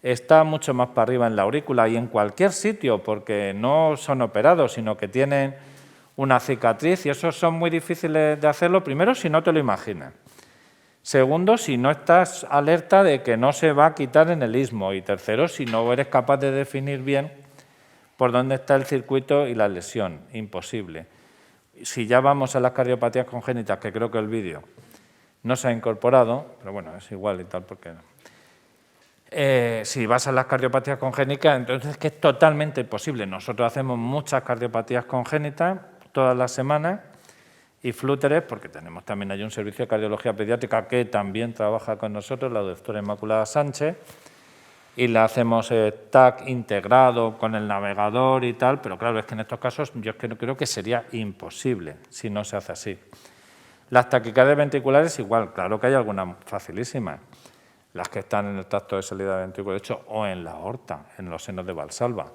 está mucho más para arriba en la aurícula y en cualquier sitio, porque no son operados, sino que tienen una cicatriz, y esos son muy difíciles de hacerlo, primero, si no te lo imaginas. Segundo, si no estás alerta de que no se va a quitar en el istmo. Y tercero, si no eres capaz de definir bien por dónde está el circuito y la lesión. Imposible. Si ya vamos a las cardiopatías congénitas, que creo que el vídeo no se ha incorporado, pero bueno, es igual y tal, porque si vas a las cardiopatías congénitas, entonces es que es totalmente imposible. Nosotros hacemos muchas cardiopatías congénitas todas las semanas, y flúteres, porque tenemos también allí un servicio de cardiología pediátrica que también trabaja con nosotros, la doctora Inmaculada Sánchez, y le hacemos TAC integrado con el navegador y tal, pero claro, es que en estos casos yo creo que sería imposible si no se hace así. Las taquicardias ventriculares igual, claro que hay algunas facilísimas, las que están en el tracto de salida del ventrículo derecho o en la aorta, en los senos de Valsalva.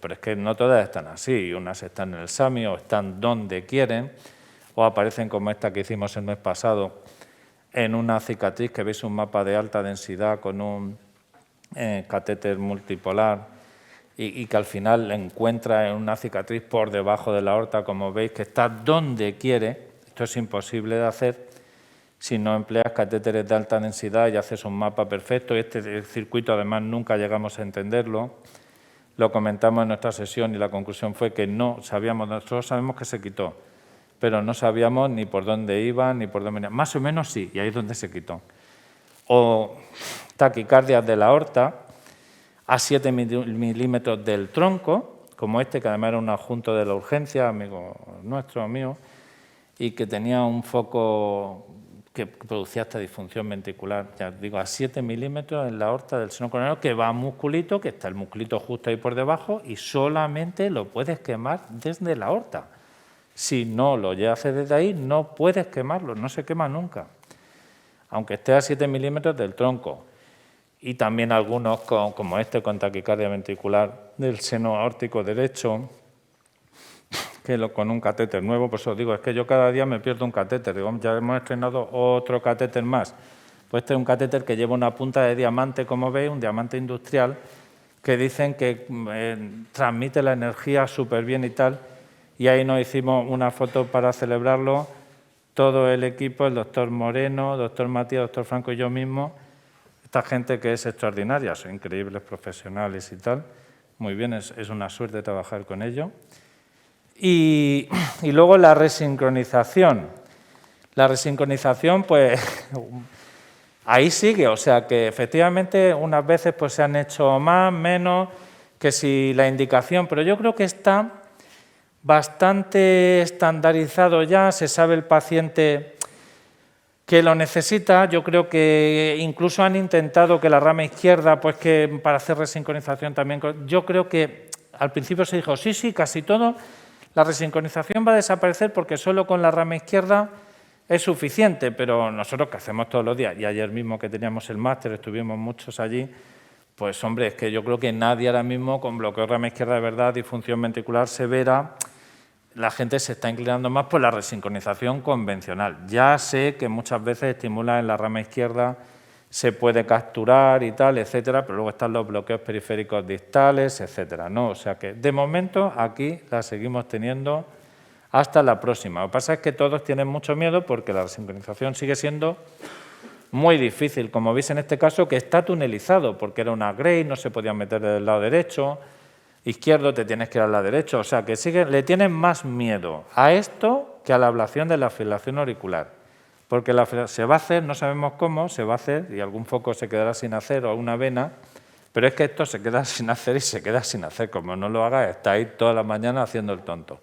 Pero es que no todas están así, unas están en el SAMI o están donde quieren, o aparecen como esta que hicimos el mes pasado, en una cicatriz que veis un mapa de alta densidad con un catéter multipolar y que al final encuentra en una cicatriz por debajo de la aorta, como veis, que está donde quiere. Esto es imposible de hacer si no empleas catéteres de alta densidad y haces un mapa perfecto. Este circuito, además, nunca llegamos a entenderlo. Lo comentamos en nuestra sesión y la conclusión fue que no sabíamos, nosotros sabemos que se quitó, pero no sabíamos ni por dónde iba, ni por dónde venía. Más o menos sí, y ahí es donde se quitó. O taquicardias de la aorta a 7 milímetros del tronco, como este, que además era un adjunto de la urgencia, amigo nuestro, mío, y que tenía un foco que producía esta disfunción ventricular, ya digo, a 7 milímetros en la aorta del seno coronario, que va a musculito, que está el musculito justo ahí por debajo, y solamente lo puedes quemar desde la aorta. Si no lo haces desde ahí, no puedes quemarlo, no se quema nunca, aunque esté a 7 milímetros del tronco. Y también algunos, como este, con taquicardia ventricular del seno aórtico derecho, con un catéter nuevo. Por eso digo, es que yo cada día me pierdo un catéter. Digo, ya hemos estrenado otro catéter más. Pues este es un catéter que lleva una punta de diamante, como veis, un diamante industrial, que dicen que transmite la energía súper bien y tal. Y ahí nos hicimos una foto para celebrarlo, todo el equipo, el doctor Moreno, doctor Matías, doctor Franco y yo mismo. Esta gente que es extraordinaria, son increíbles profesionales y tal. Muy bien, es una suerte trabajar con ellos. Y luego la resincronización. La resincronización, pues, ahí sigue. O sea, que efectivamente unas veces pues, se han hecho más, menos, que si la indicación. Pero yo creo que está bastante estandarizado ya, se sabe el paciente que lo necesita. Yo creo que incluso han intentado que la rama izquierda, pues que para hacer resincronización también. Yo creo que al principio se dijo, sí, casi todo. La resincronización va a desaparecer porque solo con la rama izquierda es suficiente, pero nosotros que hacemos todos los días, y ayer mismo que teníamos el máster, estuvimos muchos allí, pues hombre, es que yo creo que nadie ahora mismo con bloqueo de rama izquierda de verdad, disfunción ventricular severa, la gente se está inclinando más por la resincronización convencional. Ya sé que muchas veces estimula en la rama izquierda, se puede capturar y tal, etcétera, pero luego están los bloqueos periféricos distales, etcétera, ¿no? O sea que, de momento, aquí la seguimos teniendo hasta la próxima. Lo que pasa es que todos tienen mucho miedo porque la resincronización sigue siendo muy difícil. Como veis en este caso, que está tunelizado, porque era una Gray, no se podía meter del lado derecho, izquierdo te tienes que ir al lado derecho. O sea que le tienen más miedo a esto que a la ablación de la fibrilación auricular. Porque se va a hacer, no sabemos cómo, se va a hacer, y algún foco se quedará sin hacer o una vena, pero es que esto se queda sin hacer y se queda sin hacer. Como no lo haga, está ahí toda la mañana haciendo el tonto.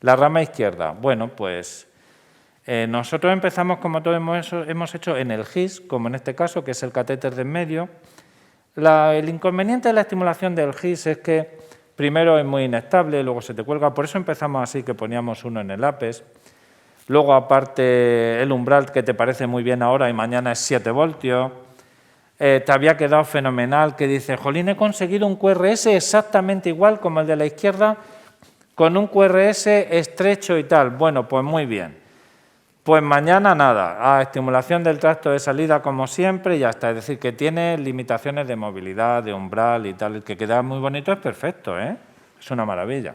La rama izquierda, bueno, pues nosotros empezamos, como todos hemos hecho, en el GIS, como en este caso, que es el catéter de en medio. El inconveniente de la estimulación del GIS es que primero es muy inestable, luego se te cuelga, por eso empezamos así, que poníamos uno en el APES. Luego, aparte, el umbral, que te parece muy bien ahora y mañana es 7 voltios. Te había quedado fenomenal, que dice, jolín, he conseguido un QRS exactamente igual como el de la izquierda, con un QRS estrecho y tal. Bueno, pues muy bien. Pues mañana nada, a estimulación del tracto de salida como siempre y ya está. Es decir, que tiene limitaciones de movilidad, de umbral y tal. El que queda muy bonito es perfecto, ¿eh? Es una maravilla.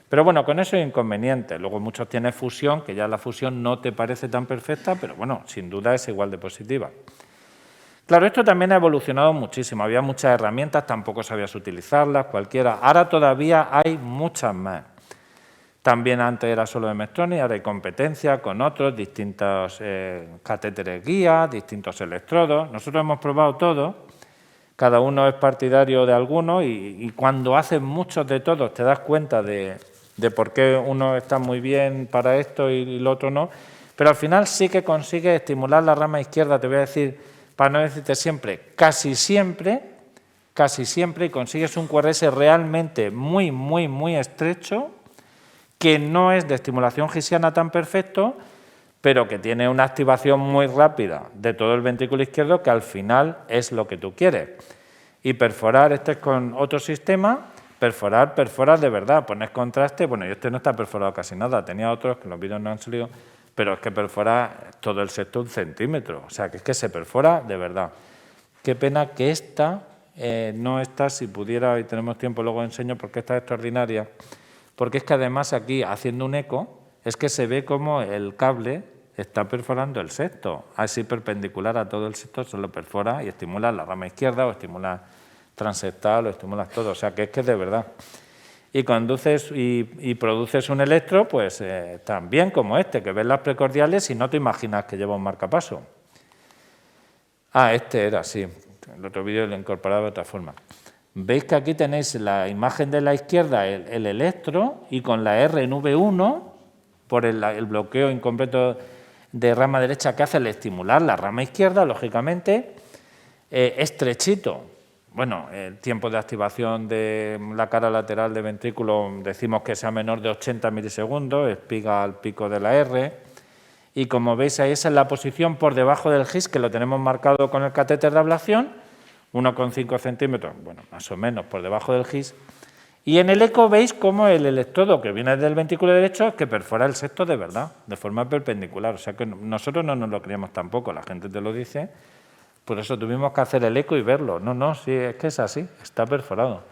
Pero bueno, con eso es inconveniente. Luego muchos tienen fusión, que ya la fusión no te parece tan perfecta, pero bueno, sin duda es igual de positiva. Claro, esto también ha evolucionado muchísimo. Había muchas herramientas, tampoco sabías utilizarlas, cualquiera. Ahora todavía hay muchas más. También antes era solo de Medtronic, ahora hay competencia con otros, distintos catéteres guía, distintos electrodos. Nosotros hemos probado todo. Cada uno es partidario de alguno y cuando haces muchos de todos te das cuenta de por qué uno está muy bien para esto y el otro no, pero al final sí que consigues estimular la rama izquierda, te voy a decir, para no decirte siempre, casi siempre, y consigues un QRS realmente muy, muy, muy estrecho, que no es de estimulación gisiana tan perfecto, pero que tiene una activación muy rápida de todo el ventrículo izquierdo, que al final es lo que tú quieres. Y perforar, este es con otro sistema, Perforar, perfora de verdad, pones contraste, bueno, y este no está perforado casi nada, tenía otros que los vídeos no han salido, pero es que perfora todo el sexto 1 centímetro, o sea, que es que se perfora de verdad. Qué pena que esta no está, si pudiera, y tenemos tiempo luego enseño, porque esta es extraordinaria, porque es que además aquí, haciendo un eco, es que se ve como el cable está perforando el sexto, así perpendicular a todo el sexto, se lo perfora y estimula la rama izquierda o estimula transeptal o estimulas todo, o sea que es que de verdad. Y conduces y produces un electro, pues también como este, que ves las precordiales y no te imaginas que lleva un marcapaso. Ah, este era, sí. El otro vídeo lo incorporaba de otra forma. Veis que aquí tenéis la imagen de la izquierda, el electro, y con la R en V1, por el bloqueo incompleto de rama derecha que hace el estimular la rama izquierda, lógicamente, estrechito. Bueno, el tiempo de activación de la cara lateral del ventrículo decimos que sea menor de 80 milisegundos, espiga al pico de la R. Y como veis ahí esa es la posición por debajo del GIS, que lo tenemos marcado con el catéter de ablación, 1,5 centímetros, bueno, más o menos por debajo del GIS. Y en el eco veis cómo el electrodo que viene del ventrículo derecho es que perfora el sexto de verdad, de forma perpendicular. O sea que nosotros no nos lo creemos tampoco, la gente te lo dice. Por eso tuvimos que hacer el eco y verlo. No, sí, es que es así, está perforado.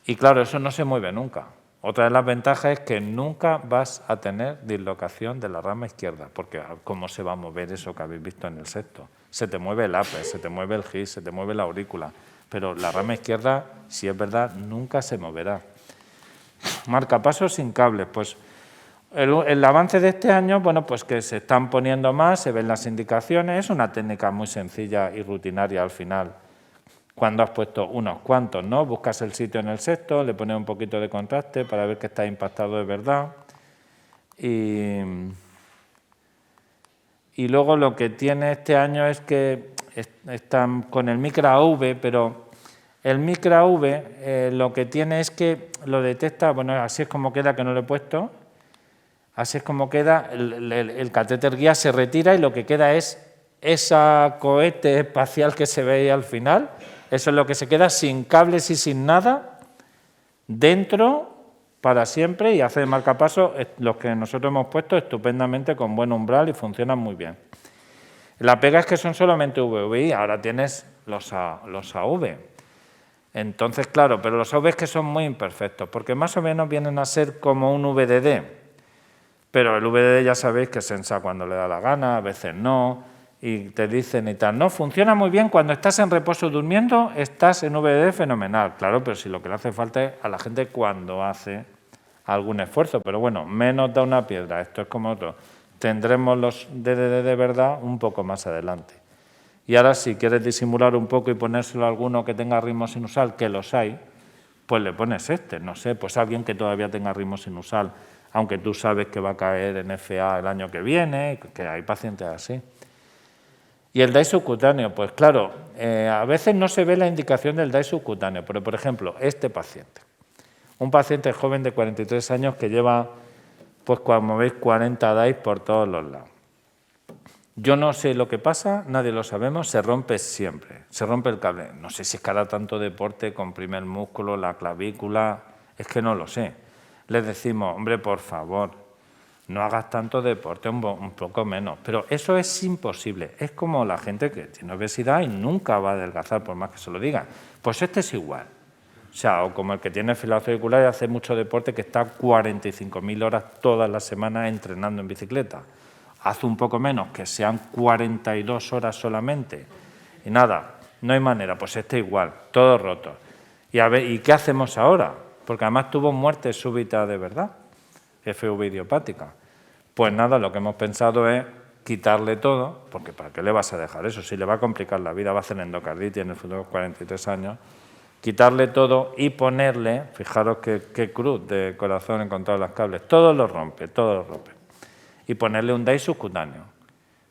Y claro, eso no se mueve nunca. Otra de las ventajas es que nunca vas a tener dislocación de la rama izquierda, porque ¿cómo se va a mover eso que habéis visto en el sexto? Se te mueve el ape, se te mueve el GIS, se te mueve la aurícula, pero la rama izquierda, si es verdad, nunca se moverá. Marcapasos sin cables, pues el avance de este año, bueno, pues que se están poniendo más, se ven las indicaciones, es una técnica muy sencilla y rutinaria al final. Cuando has puesto unos cuantos, ¿no? Buscas el sitio en el sexto, le pones un poquito de contraste para ver que está impactado de verdad. Y luego lo que tiene este año es que están con el Micra AV, pero el Micra AV lo que tiene es que lo detecta, bueno, así es como queda, que no lo he puesto. Así es como queda, el catéter guía se retira y lo que queda es ese cohete espacial que se ve ahí al final. Eso es lo que se queda sin cables y sin nada, dentro para siempre, y hace de marcapaso los que nosotros hemos puesto estupendamente con buen umbral y funcionan muy bien. La pega es que son solamente VVI, ahora tienes los AV. Entonces, claro, pero los AV es que son muy imperfectos, porque más o menos vienen a ser como un VDD. Pero el VDD ya sabéis que se ensa cuando le da la gana, a veces no, y te dicen y tal. No, funciona muy bien cuando estás en reposo durmiendo, estás en VDD fenomenal. Claro, pero si lo que le hace falta es a la gente cuando hace algún esfuerzo. Pero bueno, menos da una piedra, esto es como otro. Tendremos los DDD de verdad un poco más adelante. Y ahora si quieres disimular un poco y ponérselo a alguno que tenga ritmo sinusal, que los hay, pues le pones este, no sé, pues alguien que todavía tenga ritmo sinusal, aunque tú sabes que va a caer en FA el año que viene, que hay pacientes así. Y el DAI subcutáneo, pues claro, a veces no se ve la indicación del DAI subcutáneo, pero por ejemplo, este paciente, un paciente joven de 43 años que lleva, pues como veis, 40 DAIs por todos los lados. Yo no sé lo que pasa, nadie lo sabemos, se rompe siempre, se rompe el cable. No sé si es que hará tanto deporte, comprime el músculo, la clavícula, es que no lo sé. Les decimos, hombre, por favor, no hagas tanto deporte, un poco menos. Pero eso es imposible. Es como la gente que tiene obesidad y nunca va a adelgazar, por más que se lo diga. Pues este es igual. O sea, o como el que tiene filación auricular y hace mucho deporte, que está 45.000 horas todas las semanas entrenando en bicicleta. Hace un poco menos, que sean 42 horas solamente. Y nada, no hay manera. Pues este igual, todo roto. Y a ver, ¿y qué hacemos ahora? Porque además tuvo muerte súbita de verdad, FV idiopática. Pues nada, lo que hemos pensado es quitarle todo, porque ¿para qué le vas a dejar eso? Si le va a complicar la vida, va a hacer endocarditis en el futuro 43 años, quitarle todo y ponerle, fijaros qué cruz de corazón he encontrado en los cables, todo lo rompe, y ponerle un DAI subcutáneo,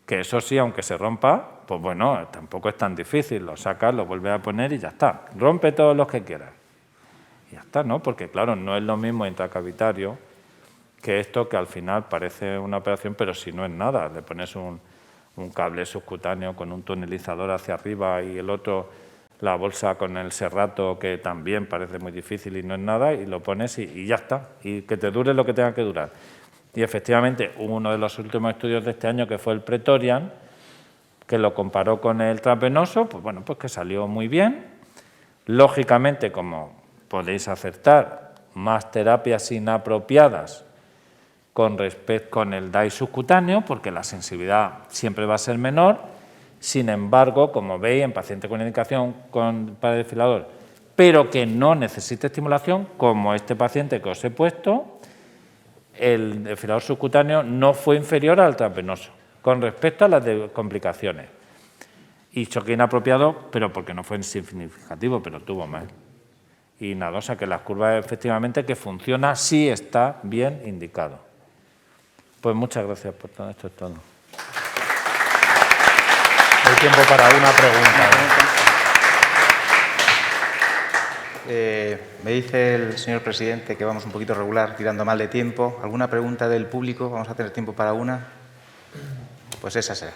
que eso sí, aunque se rompa, pues bueno, tampoco es tan difícil, lo sacas, lo vuelves a poner y ya está, rompe todos los que quieras. Y ya está, ¿no? Porque claro, no es lo mismo intracavitario que esto, que al final parece una operación, pero si no es nada, le pones un cable subcutáneo con un tunelizador hacia arriba y el otro la bolsa con el serrato, que también parece muy difícil y no es nada, y lo pones y ya está, y que te dure lo que tenga que durar. Y efectivamente, uno de los últimos estudios de este año, que fue el Pretorian, que lo comparó con el transvenoso, pues bueno, pues que salió muy bien. Lógicamente, como podéis acertar, más terapias inapropiadas con el DAI subcutáneo, porque la sensibilidad siempre va a ser menor. Sin embargo, como veis, en pacientes con indicación para el desfibrilador, pero que no necesite estimulación, como este paciente que os he puesto, el desfibrilador subcutáneo no fue inferior al transvenoso con respecto a las complicaciones. Y choque inapropiado, pero porque no fue significativo, pero tuvo más. Y nada, o sea que las curvas efectivamente que funciona, sí está bien indicado. Pues muchas gracias por todo esto, es todo. Hay tiempo para una pregunta. Me dice el señor presidente que vamos un poquito regular, tirando mal de tiempo. ¿Alguna pregunta del público? Vamos a tener tiempo para una. Pues esa será.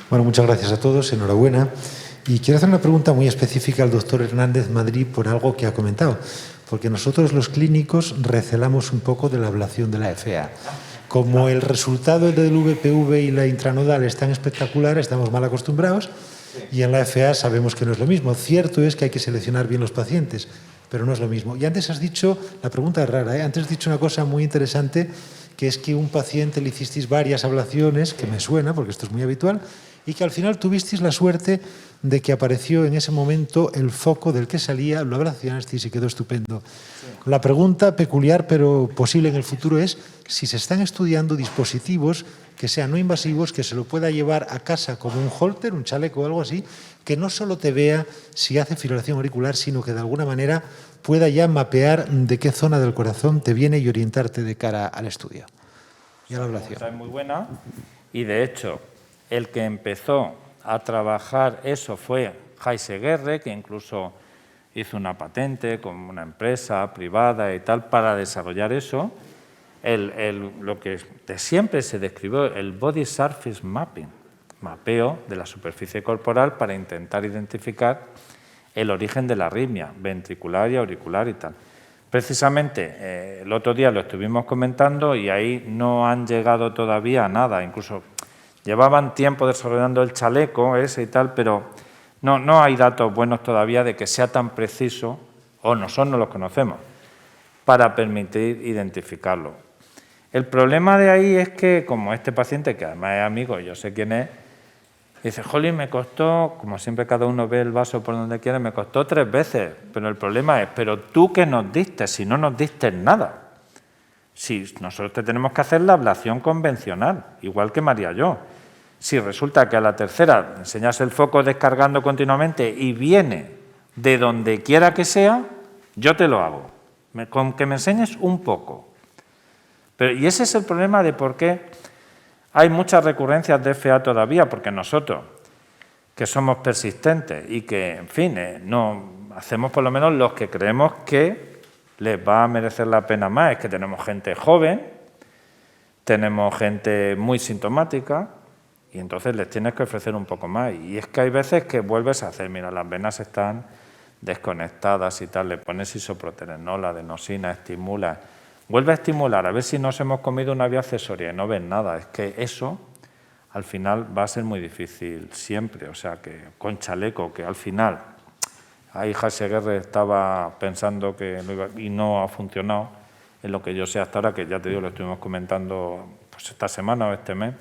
Bueno, muchas gracias a todos, enhorabuena. Y quiero hacer una pregunta muy específica al doctor Hernández Madrid por algo que ha comentado, porque nosotros los clínicos recelamos un poco de la ablación de la FA. Como el resultado del VPV y la intranodal es tan espectacular, estamos mal acostumbrados y en la FA sabemos que no es lo mismo. Cierto es que hay que seleccionar bien los pacientes, pero no es lo mismo. Y antes has dicho, la pregunta es rara, antes has dicho una cosa muy interesante, que es que un paciente le hicisteis varias ablaciones, que me suena, porque esto es muy habitual, y que al final tuvisteis la suerte de que apareció en ese momento el foco del que salía, lo ablacionasteis y quedó estupendo. Sí. La pregunta peculiar, pero posible en el futuro, es si se están estudiando dispositivos que sean no invasivos, que se lo pueda llevar a casa como un holter, un chaleco o algo así, que no solo te vea si hace fibrilación auricular, sino que de alguna manera pueda ya mapear de qué zona del corazón te viene y orientarte de cara al estudio y a la ablación. Esta es muy buena y, de hecho, el que empezó a trabajar eso fue Heiseguerre, que incluso hizo una patente con una empresa privada y tal para desarrollar eso. Lo que siempre se describió, el Body Surface Mapping, mapeo de la superficie corporal para intentar identificar el origen de la arritmia ventricular y auricular y tal. Precisamente el otro día lo estuvimos comentando y ahí no han llegado todavía a nada, incluso llevaban tiempo desarrollando el chaleco ese y tal, pero no hay datos buenos todavía de que sea tan preciso, o nosotros no los conocemos, para permitir identificarlo. El problema de ahí es que, como este paciente, que además es amigo, yo sé quién es, dice, jolín, me costó, como siempre cada uno ve el vaso por donde quiere, me costó 3 veces, pero el problema es, pero tú ¿qué nos diste? Si no nos diste nada. Si nosotros te tenemos que hacer la ablación convencional, igual que María yo. Si resulta que a la tercera enseñas el foco descargando continuamente y viene de donde quiera que sea, yo te lo hago. Con que me enseñes un poco. Y ese es el problema de por qué hay muchas recurrencias de FA todavía, porque nosotros, que somos persistentes y que, en fin, no hacemos por lo menos los que creemos que les va a merecer la pena más. Es que tenemos gente joven, tenemos gente muy sintomática y entonces les tienes que ofrecer un poco más. Y es que hay veces que vuelves a hacer, mira, las venas están desconectadas y tal, le pones isoproterenol, adenosina, estimula. Vuelve a estimular, a ver si nos hemos comido una vía accesoria y no ven nada. Es que eso, al final, va a ser muy difícil siempre. O sea, que con chaleco, que al final, ahí Heiseguerre estaba pensando que no iba, y no ha funcionado, en lo que yo sé hasta ahora, que ya te digo, lo estuvimos comentando pues, esta semana o este mes.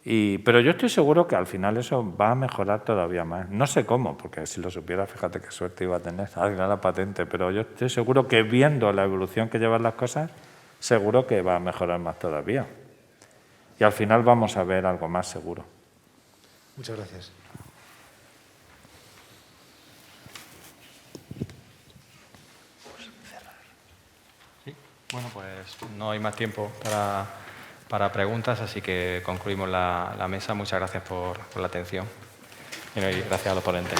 Pero yo estoy seguro que al final eso va a mejorar todavía más. No sé cómo, porque si lo supiera, fíjate qué suerte iba a tener alguien a la patente, pero yo estoy seguro que viendo la evolución que llevan las cosas, seguro que va a mejorar más todavía. Y al final vamos a ver algo más seguro. Muchas gracias. Sí, bueno, pues no hay más tiempo para preguntas, así que concluimos la mesa. Muchas gracias por la atención y gracias a los ponentes.